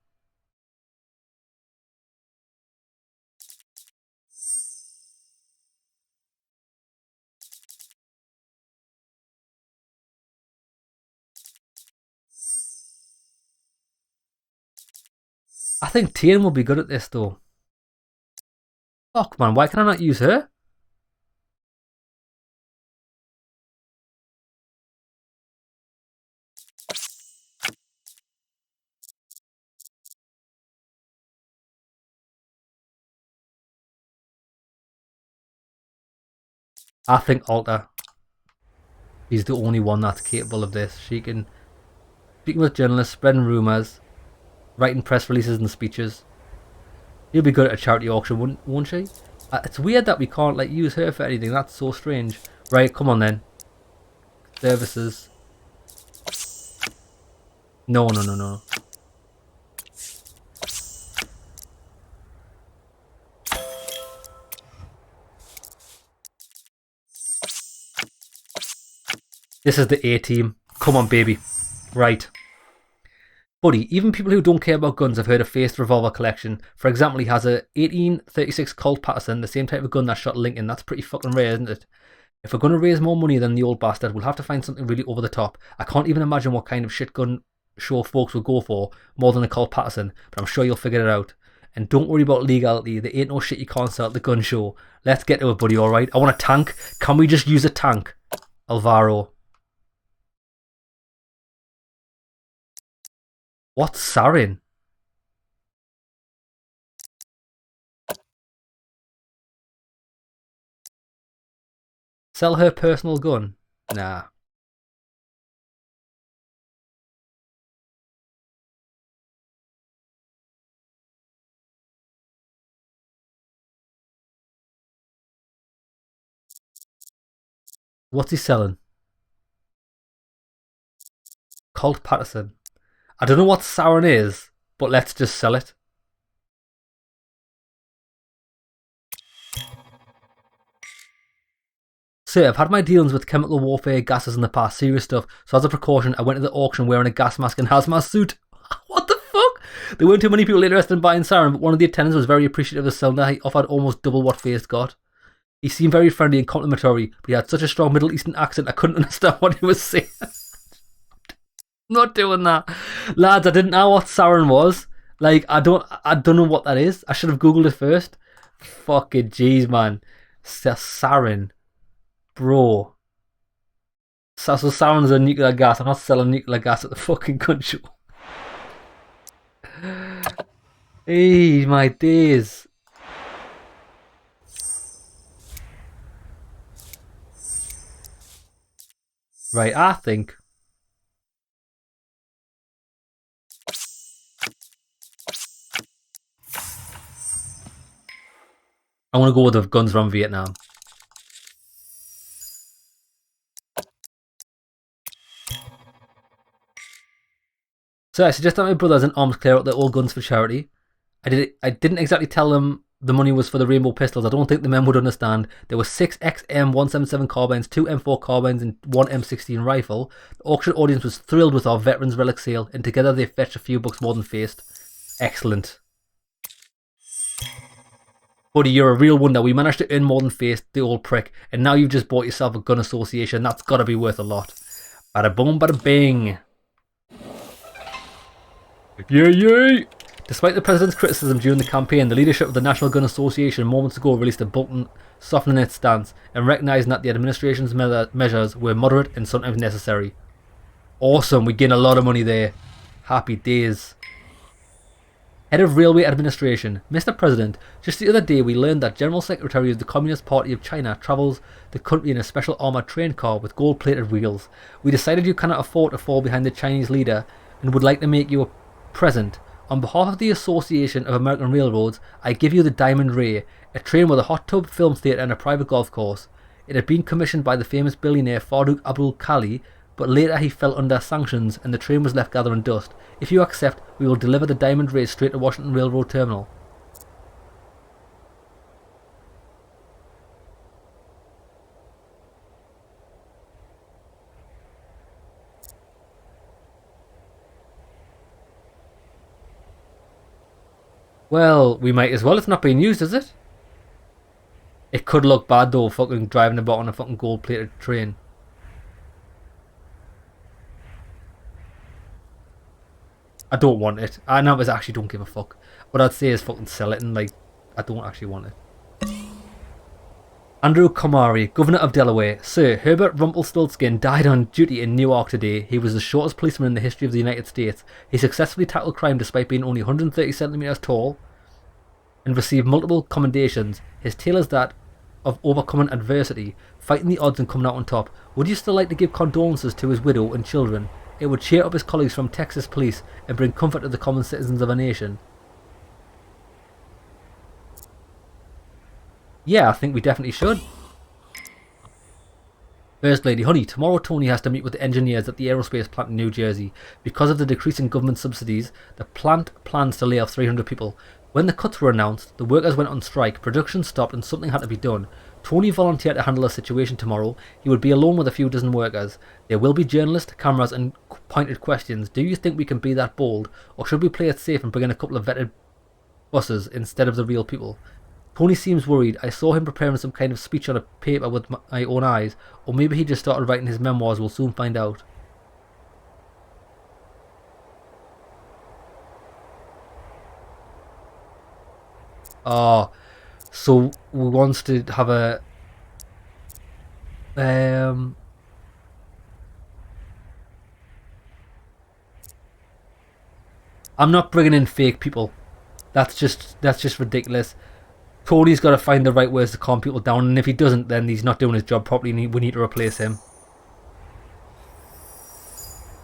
I think Tian will be good at this though. Fuck man, why can I not use her? I think Alta. She's the only one that's capable of this. She can speaking with journalists, spreading rumours, writing press releases and speeches. She'll be good at a charity auction, won't she? It's weird that we can't like use her for anything. That's so strange. Right, come on then. Services. No. This is the A team. Come on, baby. Right. Buddy, even people who don't care about guns have heard of Faced Revolver Collection. For example, he has a 1836 Colt Patterson, the same type of gun that shot Lincoln. That's pretty fucking rare, isn't it? If we're going to raise more money than the old bastard, we'll have to find something really over the top. I can't even imagine what kind of shit gun show folks will go for more than a Colt Patterson, but I'm sure you'll figure it out. And don't worry about legality. There ain't no shit you can't sell at the gun show. Let's get to it, buddy, alright? I want a tank. Can we just use a tank? Alvaro. What's sarin? Sell her personal gun? Nah. What's he selling? Colt Patterson. I don't know what sarin is, but let's just sell it. Sir, I've had my dealings with chemical warfare gases in the past, serious stuff, so as a precaution I went to the auction wearing a gas mask and hazmat suit. What the fuck? There weren't too many people interested in buying sarin, but one of the attendants was very appreciative of the cylinder. He offered almost double what Faced got. He seemed very friendly and complimentary, but he had such a strong Middle Eastern accent I couldn't understand what he was saying. I'm not doing that. Lads, I didn't know what sarin was. Like, I don't know what that is. I should have Googled it first. Fucking jeez, man. Sarin. Bro. So sarin is a nuclear gas. I'm not selling nuclear gas at the fucking gun show. Hey, my days. Right, I think I want to go with the guns from Vietnam. So I suggest that my brothers and arms clear out their old guns for charity. I didn't exactly tell them the money was for the rainbow pistols. I don't think the men would understand. There were 6 XM177 carbines, 2 M4 carbines, and 1 M16 rifle. The auction audience was thrilled with our veterans relic sale, and together they fetched a few bucks more than Faced. Excellent. Buddy, you're a real wonder. We managed to earn more than Faced, the old prick, and now you've just bought yourself a gun association. That's gotta be worth a lot. Bada boom, bada bing. Yay, yay! Despite the president's criticism during the campaign, the leadership of the National Gun Association moments ago released a bulletin softening its stance and recognising that the administration's measures were moderate and sometimes necessary. Awesome, we gain a lot of money there. Happy days. Head of Railway Administration. Mr. President, just the other day we learned that General Secretary of the Communist Party of China travels the country in a special armoured train car with gold-plated wheels. We decided you cannot afford to fall behind the Chinese leader and would like to make you a present. On behalf of the Association of American Railroads, I give you the Diamond Ray, a train with a hot tub, film theatre and a private golf course. It had been commissioned by the famous billionaire Farooq Abdul Khali, but later he fell under sanctions and the train was left gathering dust. If you accept, we will deliver the Diamond Ray straight to Washington Railroad Terminal. Well, we might as well. It's not being used, is it? It could look bad though, fucking driving about on a fucking gold-plated train. I don't want it. I actually don't give a fuck. What I'd say is fucking sell it and like, I don't actually want it. Andrew Comari, Governor of Delaware. Sir, Herbert Rumpelstiltskin died on duty in Newark today. He was the shortest policeman in the history of the United States. He successfully tackled crime despite being only 130 centimeters tall and received multiple commendations. His tale is that of overcoming adversity, fighting the odds and coming out on top. Would you still like to give condolences to his widow and children? It would cheer up his colleagues from Texas police and bring comfort to the common citizens of a nation. Yeah, I think we definitely should. First Lady, honey, tomorrow Tony has to meet with the engineers at the aerospace plant in New Jersey. Because of the decreasing government subsidies, the plant plans to lay off 300 people. When the cuts were announced, the workers went on strike, production stopped and something had to be done. Tony volunteered to handle a situation tomorrow. He would be alone with a few dozen workers. There will be journalists, cameras, and pointed questions. Do you think we can be that bold, or should we play it safe and bring in a couple of vetted bosses instead of the real people? Tony seems worried. I saw him preparing some kind of speech on a paper with my own eyes, or maybe he just started writing his memoirs. We'll soon find out. Oh, so we wants to have a I'm not bringing in fake people. That's just ridiculous. Tony's got to find the right ways to calm people down, and if he doesn't, then he's not doing his job properly, and we need to replace him.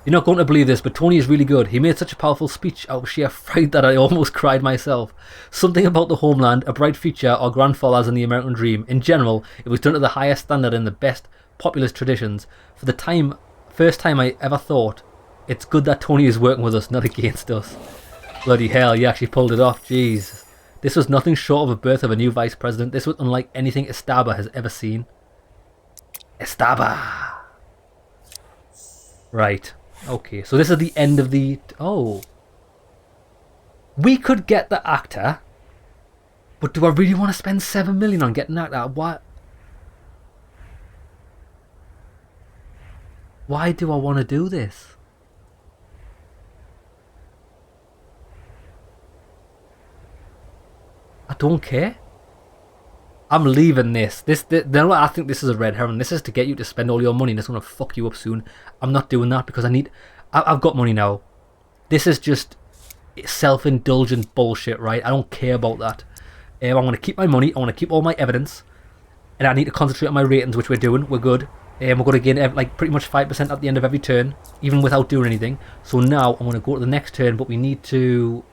You're not going to believe this, but Tony is really good. He made such a powerful speech out of sheer fright that I almost cried myself. Something about the homeland, a bright future, our grandfathers and the American dream. In general, it was done to the highest standard in the best populist traditions. For the first time I ever thought, it's good that Tony is working with us, not against us. Bloody hell, you actually pulled it off, jeez. This was nothing short of a birth of a new vice president. This was unlike anything Estaba has ever seen. Estaba! Right. Okay, so this is the end of the... Oh. We could get the actor, but do I really want to spend 7 million on getting that actor? What? Why do I want to do this? I don't care. I'm leaving this. No, I think this is a red herring. This is to get you to spend all your money and it's going to fuck you up soon. I'm not doing that because I've got money now. This is just self-indulgent bullshit, right? I don't care about that. I'm going to keep my money. I want to keep all my evidence. And I need to concentrate on my ratings, which we're doing. We're good. We're going to gain like pretty much 5% at the end of every turn, even without doing anything. So now I'm going to go to the next turn, but we need to...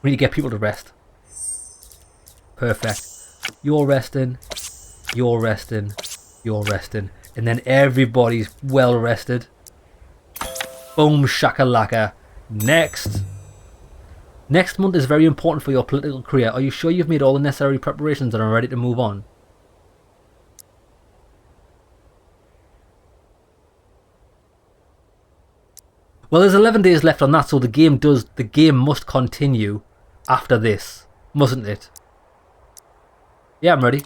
We need to get people to rest. Perfect. You're resting. You're resting. You're resting. And then everybody's well rested. Boom shakalaka. Next. Next month is very important for your political career. Are you sure you've made all the necessary preparations and are ready to move on? Well, there's 11 days left on that, so the game must continue after this, mustn't it? Yeah, I'm ready.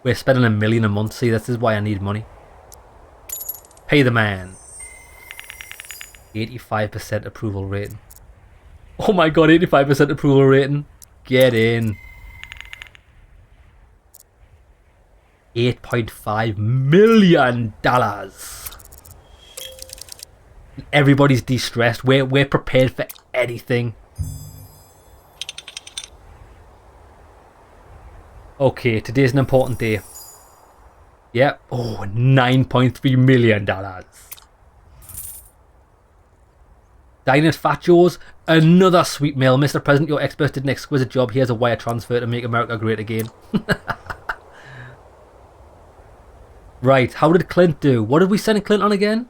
We're spending $1 million a month. See, this is why I need money. Pay the man. 85% approval rating. Oh my god, 85% approval rating. Get in. $8.5 million. Everybody's de-stressed. We're prepared for anything. Okay, today's an important day. Yep. Oh, $9.3 million. Diners Fat Joe's. Another sweet meal. Mr. President, your expert did an exquisite job. Here's a wire transfer to make America great again. Right, how did Clint do? What did we send Clint on again?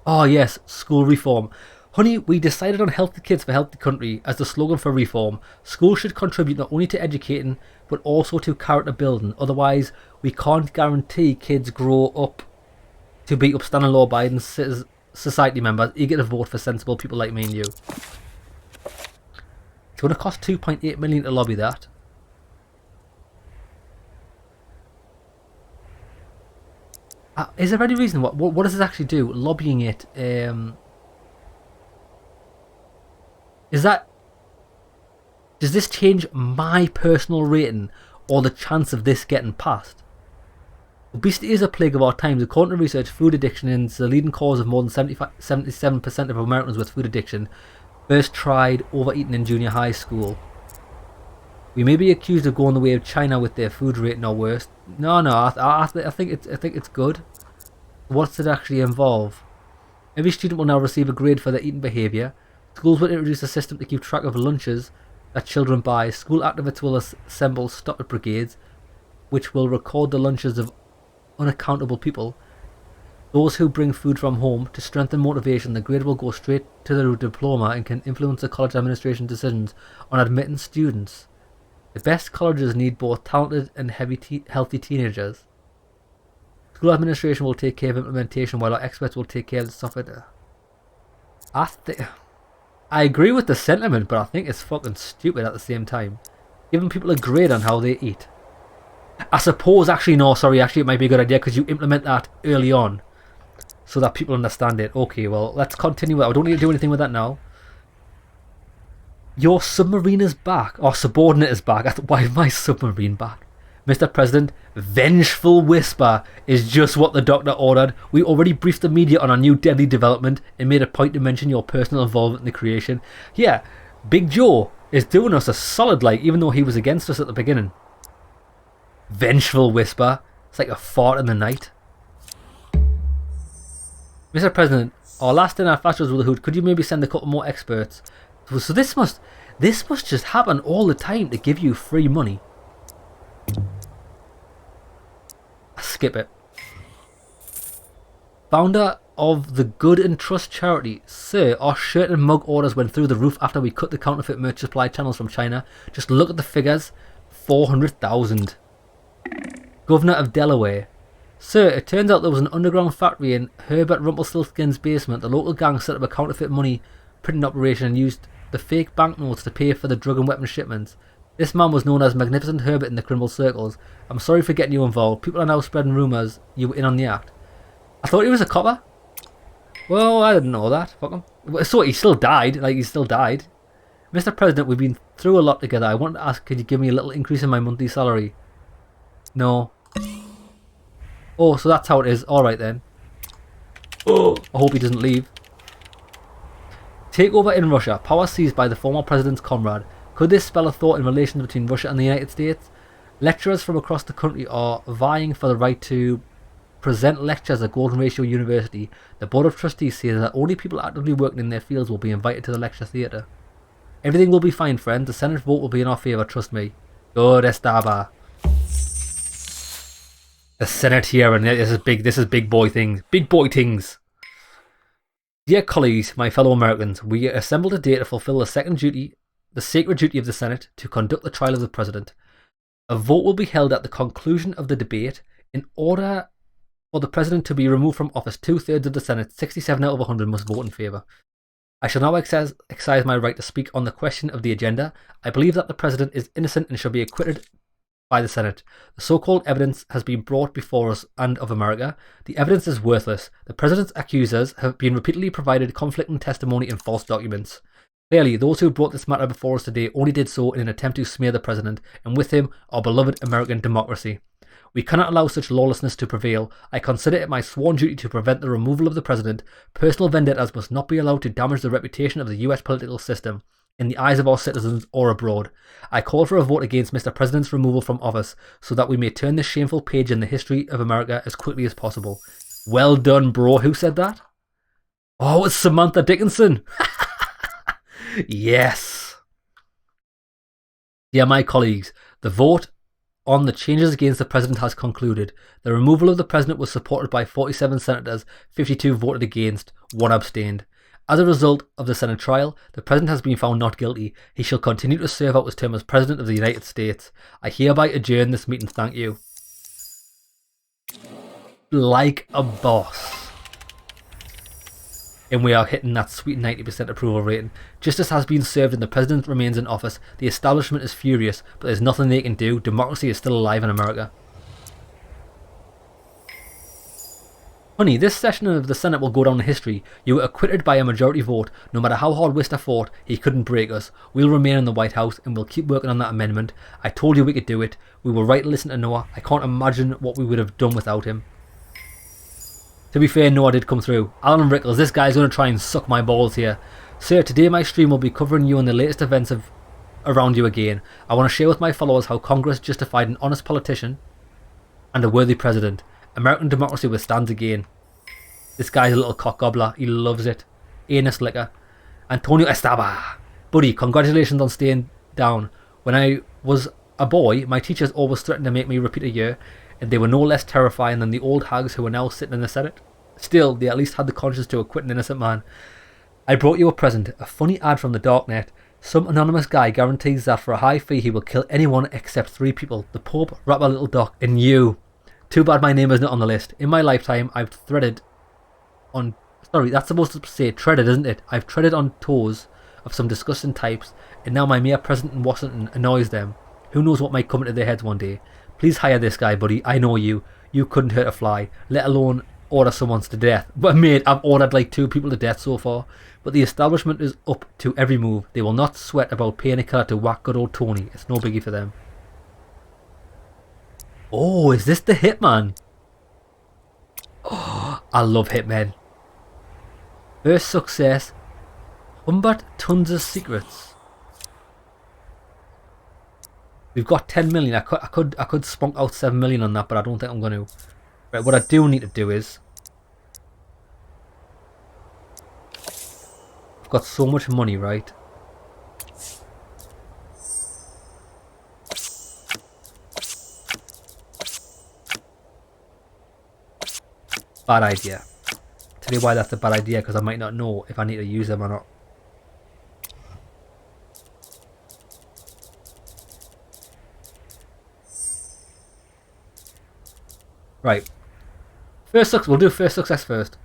Oh yes, school reform. Honey, we decided on healthy kids for healthy country as the slogan for reform. Schools should contribute not only to educating, but also to character building. Otherwise, we can't guarantee kids grow up to be upstanding law-abiding society members eager to vote for sensible people like me and you. It's going to cost $2.8 million to lobby that. Is there any reason? What does this actually do? Lobbying it. Is that... Does this change my personal rating or the chance of this getting passed? Obesity is a plague of our times. According to research, food addiction is the leading cause of more than 77% of Americans with food addiction first tried overeating in junior high school. We may be accused of going the way of China with their food rating or worse. No, I think it's good. What's it actually involve? Every student will now receive a grade for their eating behaviour. Schools will introduce a system to keep track of lunches that children buy. School activists will assemble stop it brigades, which will record the lunches of unaccountable people. Those who bring food from home to strengthen motivation, the grade will go straight to the diploma and can influence the college administration decisions on admitting students. The best colleges need both talented and healthy teenagers. School administration will take care of implementation while our experts will take care of the software. I agree with the sentiment, but I think it's fucking stupid at the same time. Giving people a grade on how they eat. I suppose, actually it might be a good idea because you implement that early on so that people understand it. Okay, well, let's continue. I don't need to do anything with that now. Your submarine is back. Or subordinate is back. Why is my submarine back? Mr. President, vengeful whisper is just what the doctor ordered. We already briefed the media on our new deadly development and made a point to mention your personal involvement in the creation. Yeah, Big Joe is doing us a solid, even though he was against us at the beginning. Vengeful whisper. It's like a fart in the night. Mr. President, our last dinner at Flashes with the Hood, could you maybe send a couple more experts? So this must just happen all the time to give you free money. Skip it. Founder of the Good and Trust charity, sir, our shirt and mug orders went through the roof after we cut the counterfeit merch supply channels from China. Just look at the figures. 400,000. Governor of Delaware. Sir, it turns out there was an underground factory in Herbert Rumpelstiltskin's basement. The local gang set up a counterfeit money printing operation and used the fake banknotes to pay for the drug and weapon shipments. This man was known as Magnificent Herbert in the criminal circles. I'm sorry for getting you involved. People are now spreading rumours you were in on the act. I thought he was a copper. Well, I didn't know that. Fuck him. So he still died. He still died. Mr. President, we've been through a lot together. I wanted to ask, could you give me a little increase in my monthly salary? No. Oh, so that's how it is. Alright then. Oh, I hope he doesn't leave. Takeover in Russia. Power seized by the former president's comrade. Could this spell a thought in relations between Russia and the United States? Lecturers from across the country are vying for the right to present lectures at Golden Ratio University. The Board of Trustees says that only people actively working in their fields will be invited to the lecture theatre. Everything will be fine, friends. The Senate vote will be in our favour, trust me. Good estaba. The Senate here, and this is big boy things. Big boy things. Dear colleagues, my fellow Americans, we assembled today to fulfill the sacred duty of the Senate to conduct the trial of the President. A vote will be held at the conclusion of the debate. In order for the President to be removed from office, 2/3 of the Senate, 67 out of 100, must vote in favour. I shall now exercise my right to speak on the question of the agenda. I believe that the President is innocent and shall be acquitted by the Senate. The so-called evidence has been brought before us and of America. The evidence is worthless. The President's accusers have been repeatedly provided conflicting testimony and false documents. Clearly, those who brought this matter before us today only did so in an attempt to smear the President, and with him, our beloved American democracy. We cannot allow such lawlessness to prevail. I consider it my sworn duty to prevent the removal of the President. Personal vendettas must not be allowed to damage the reputation of the US political system, in the eyes of our citizens or abroad. I call for a vote against Mr. President's removal from office, so that we may turn this shameful page in the history of America as quickly as possible. Well done, bro. Who said that? Oh, it's Samantha Dickenson. Yes. Dear my colleagues, the vote on the changes against the President has concluded. The removal of the President was supported by 47 senators, 52 voted against, 1 abstained. As a result of the Senate trial, the President has been found not guilty. He shall continue to serve out his term as President of the United States. I hereby adjourn this meeting. Thank you. Like a boss. And we are hitting that sweet 90% approval rating. Justice has been served and the President remains in office. The establishment is furious, but there's nothing they can do. Democracy is still alive in America. Honey, this session of the Senate will go down in history. You were acquitted by a majority vote. No matter how hard Wister fought, he couldn't break us. We'll remain in the White House and we'll keep working on that amendment. I told you we could do it. We were right to listen to Noah. I can't imagine what we would have done without him. To be fair, Noah did come through. Alan Rickles, this guy's going to try and suck my balls here. Sir, today my stream will be covering you and the latest events around you again. I want to share with my followers how Congress justified an honest politician and a worthy president. American democracy withstands again. This guy's a little cock gobbler. He loves it. Anus liquor. Antonio Estaba. Buddy, congratulations on staying down. When I was a boy, my teachers always threatened to make me repeat a year, and they were no less terrifying than the old hags who are now sitting in the Senate. Still, they at least had the conscience to acquit an innocent man. I brought you a present, a funny ad from the darknet. Some anonymous guy guarantees that for a high fee he will kill anyone except 3 people. The Pope, Rapper Little Doc, and you. Too bad my name is not on the list. In my lifetime, I've threaded on... Sorry, that's supposed to say treaded, isn't it? I've treaded on toes of some disgusting types, and now my mere presence in Washington annoys them. Who knows what might come into their heads one day. Please hire this guy, buddy. I know you. You couldn't hurt a fly, let alone order someone to death. But mate, I've ordered like 2 people to death so far. But the establishment is up to every move. They will not sweat about paying a killer to whack good old Tony. It's no biggie for them. Oh, is this the Hitman? Oh, I love Hitmen. First success. Humbert tons of secrets. We've got 10 million. I could spunk out 7 million on that, but I don't think I'm going to. Right, what I do need to do is... I've got so much money, right? Bad idea. Tell you why that's a bad idea, because I might not know if I need to use them or not. Right. First success. We'll do first success first.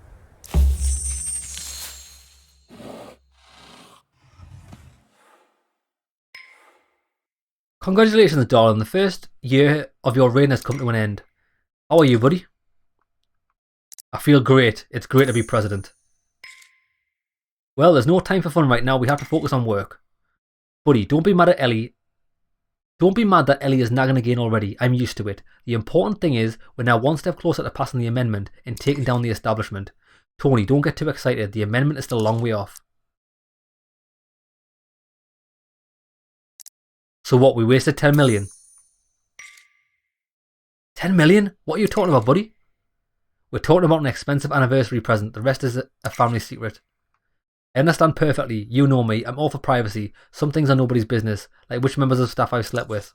Congratulations, darling. The first year of your reign has come to an end. How are you, buddy? I feel great. It's great to be president. Well, there's no time for fun right now. We have to focus on work. Buddy, don't be mad at Ellie. Don't be mad that Ellie is nagging again already. I'm used to it. The important thing is, we're now one step closer to passing the amendment and taking down the establishment. Tony, don't get too excited. The amendment is still a long way off. So what, we wasted 10 million? 10 million? What are you talking about, buddy? We're talking about an expensive anniversary present. The rest is a family secret. I understand perfectly. You know me. I'm all for privacy. Some things are nobody's business, like which members of staff I've slept with.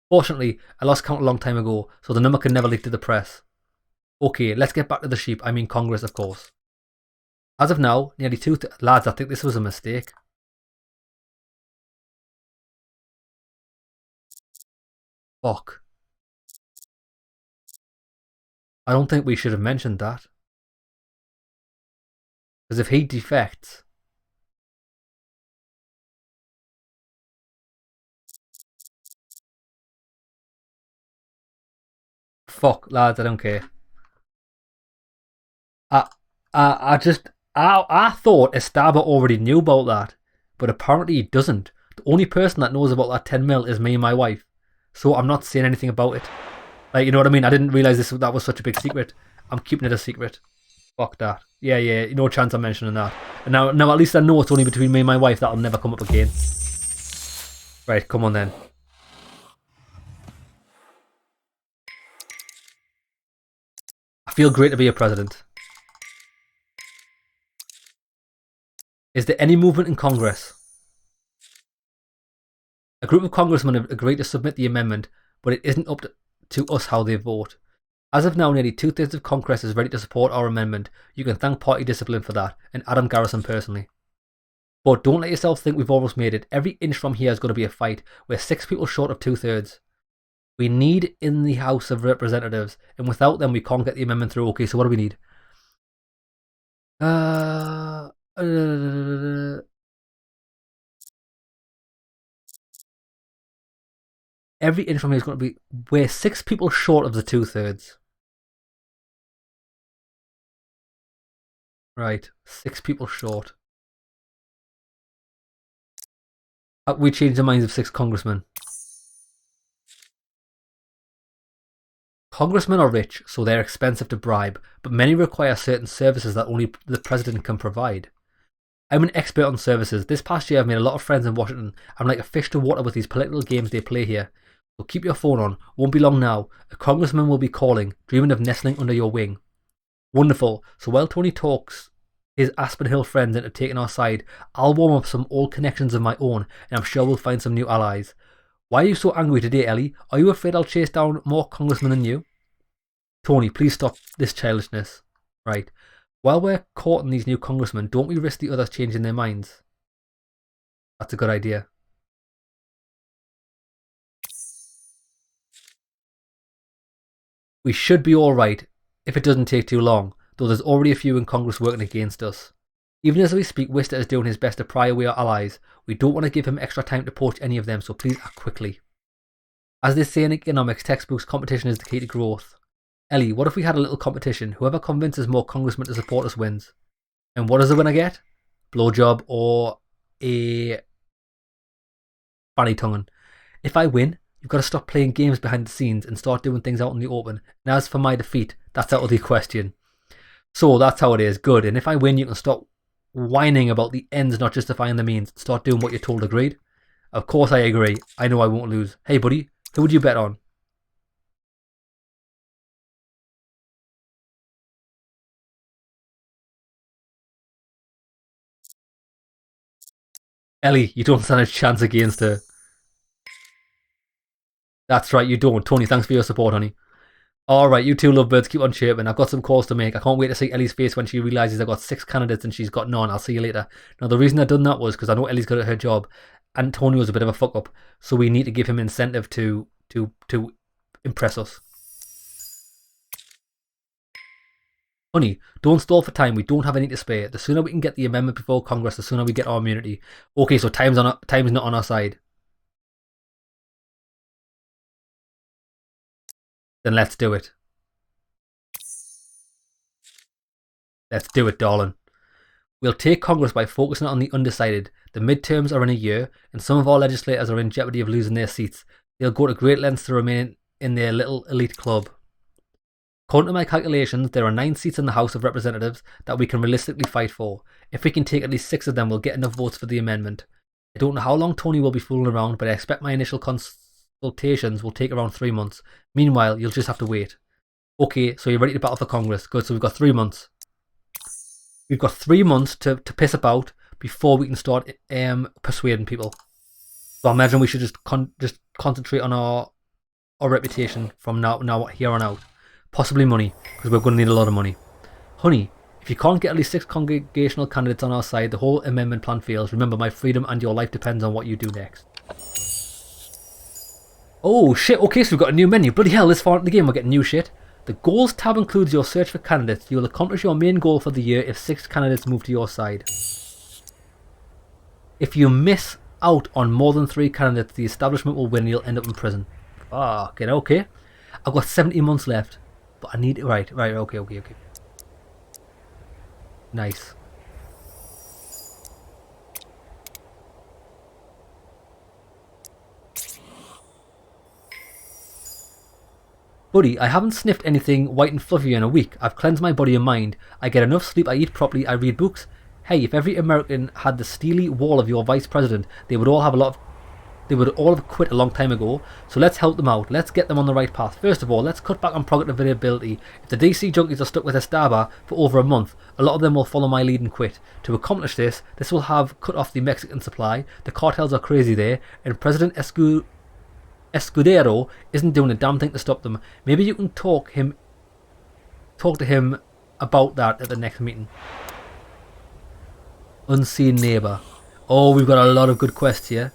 Fortunately, I lost count a long time ago, so the number can never leak to the press. Okay, let's get back to the sheep. I mean Congress, of course. As of now, nearly lads, I think this was a mistake. Fuck. I don't think we should have mentioned that. Because if he defects... Fuck, lads, I don't care. I thought Estaba already knew about that, but apparently he doesn't. The only person that knows about that 10 mil is me and my wife. So I'm not saying anything about it. Like, you know what I mean? I didn't realise that was such a big secret. I'm keeping it a secret. Fuck that. Yeah, no chance I'm mentioning that. And now at least I know it's only between me and my wife. That'll never come up again. Right, come on then. I feel great to be a president. Is there any movement in Congress? A group of congressmen have agreed to submit the amendment, but it isn't up to us how they vote. As of now, nearly 2/3 of Congress is ready to support our amendment. You can thank party discipline for that, and Adam Garrison personally. But don't let yourself think we've almost made it. Every inch from here is going to be a fight. We're 6 people short of 2/3. We need in the House of Representatives, and without them we can't get the amendment through. Okay, so what do we need? Every inch from here is going to be... We're 6 people short of the 2/3. Right, 6 people short. We changed the minds of 6 congressmen. Congressmen are rich, so they're expensive to bribe, but many require certain services that only the president can provide. I'm an expert on services. This past year I've made a lot of friends in Washington. I'm like a fish to water with these political games they play here. So keep your phone on. Won't be long now. A congressman will be calling, dreaming of nestling under your wing. Wonderful. So while Tony talks his Aspen Hill friends into taking our side, I'll warm up some old connections of my own, and I'm sure we'll find some new allies. Why are you so angry today, Ellie? Are you afraid I'll chase down more congressmen than you? Tony, please stop this childishness. Right. While we're courting these new congressmen, don't we risk the others changing their minds? That's a good idea. We should be alright if it doesn't take too long, though there's already a few in Congress working against us. Even as we speak, Wister is doing his best to pry away our allies. We don't want to give him extra time to poach any of them, so please act quickly. As they say in economics textbooks, competition is the key to growth. Ellie, what if we had a little competition? Whoever convinces more congressmen to support us wins. And what does the winner get? Blowjob or a fanny tonguing. If I win, you've got to stop playing games behind the scenes and start doing things out in the open. And as for my defeat, that's out of the question. So that's how it is. Good. And if I win, you can stop whining about the ends not justifying the means. Start doing what you're told. Agreed? Of course I agree. I know I won't lose. Hey buddy, who would you bet on? Ellie, you don't stand a chance against her. That's right, you don't. Tony, thanks for your support, honey. Alright, you two lovebirds, keep on chirping. I've got some calls to make. I can't wait to see Ellie's face when she realises I've got 6 candidates and she's got none. I'll see you later. Now, the reason I've done that was because I know Ellie's good at her job and Tony was a bit of a fuck up. So we need to give him incentive to impress us. Honey, don't stall for time. We don't have any to spare. The sooner we can get the amendment before Congress, the sooner we get our immunity. Okay, so time's not on our side. Then let's do it. Let's do it, darling. We'll take Congress by focusing on the undecided. The midterms are in a year, and some of our legislators are in jeopardy of losing their seats. They'll go to great lengths to remain in their little elite club. According to my calculations, there are 9 seats in the House of Representatives that we can realistically fight for. If we can take at least 6 of them, we'll get enough votes for the amendment. I don't know how long Tony will be fooling around, but I expect my initial consultations will take around 3 months. Meanwhile, you'll just have to wait. Okay, so you're ready to battle for Congress. Good, so we've got 3 months. We've got 3 months to piss about before we can start persuading people. So I imagine we should just concentrate on our reputation from now here on out. Possibly money, because we're going to need a lot of money. Honey, if you can't get at least 6 congregational candidates on our side, the whole amendment plan fails. Remember, my freedom and your life depends on what you do next. Oh shit, okay, so we've got a new menu. Bloody hell, this far into the game we're getting new shit. The Goals tab includes your search for candidates. You'll accomplish your main goal for the year if 6 candidates move to your side. If you miss out on more than 3 candidates, the establishment will win and you'll end up in prison. Fucking okay. I've got 70 months left. But I need... Right, okay. Nice. Buddy, I haven't sniffed anything white and fluffy in a week. I've cleansed my body and mind. I get enough sleep, I eat properly, I read books. Hey, if every American had the steely wall of your vice president, they would all have quit a long time ago, so let's help them out. Let's get them on the right path. First of all, let's cut back on profitability. If the DC junkies are stuck with a Starbar for over a month, a lot of them will follow my lead and quit. To accomplish this will have cut off the Mexican supply, the cartels are crazy there, and President Escudero isn't doing a damn thing to stop them. Maybe you can talk to him about that at the next meeting. Unseen neighbour. Oh, we've got a lot of good quests here.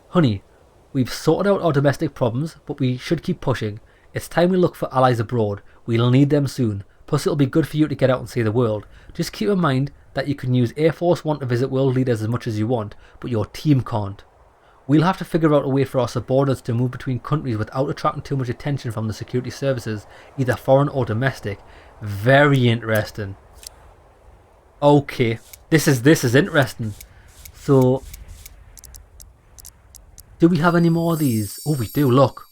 Honey, we've sorted out our domestic problems, but we should keep pushing. It's time we look for allies abroad. We'll need them soon. Plus it'll be good for you to get out and see the world. Just keep in mind that you can use Air Force One to visit world leaders as much as you want, but your team can't. We'll have to figure out a way for our subordinates to move between countries without attracting too much attention from the security services, either foreign or domestic. Very interesting. Okay, this is interesting. So, do we have any more of these? Oh, we do, look.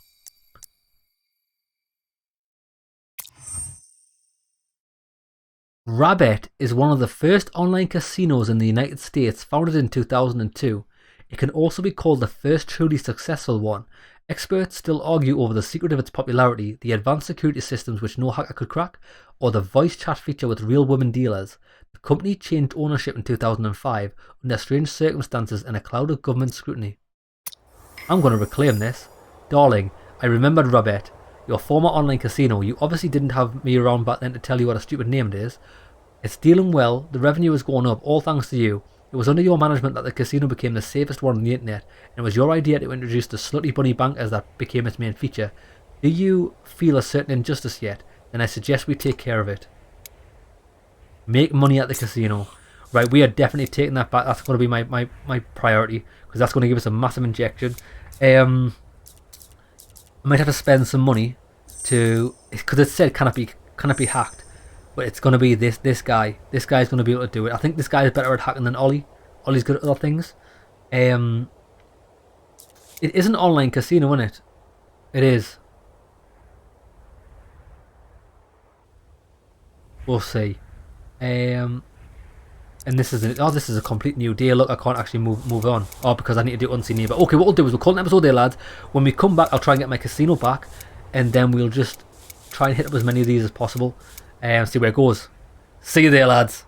Rabbit is one of the first online casinos in the United States, founded in 2002. It can also be called the first truly successful one. Experts still argue over the secret of its popularity, the advanced security systems which no hacker could crack, or the voice chat feature with real women dealers. The company changed ownership in 2005 under strange circumstances and a cloud of government scrutiny. I'm going to reclaim this. Darling, I remembered Rabbit, your former online casino. You obviously didn't have me around back then to tell you what a stupid name it is. It's dealing well. The revenue is going up, all thanks to you. It was under your management that the casino became the safest one on the internet, and it was your idea to introduce the slutty bunny bankers that became its main feature. Do you feel a certain injustice yet? Then I suggest we take care of it. Make money at the casino. Right, we are definitely taking that back. That's going to be my priority, because that's going to give us a massive injection. I might have to spend some money to, because it said cannot be hacked, but it's going to be this guy. This guy's going to be able to do it. I think this guy is better at hacking than Ollie. Ollie's good at other things. It is an online casino, isn't it? It is. We'll see. And this is this is a complete new deal. Look, I can't actually move on. Oh, because I need to do unseen neighbour. Okay, what we'll do is we'll call an episode there, lads. When we come back, I'll try and get my casino back, and then we'll just try and hit up as many of these as possible and see where it goes. See you there, lads.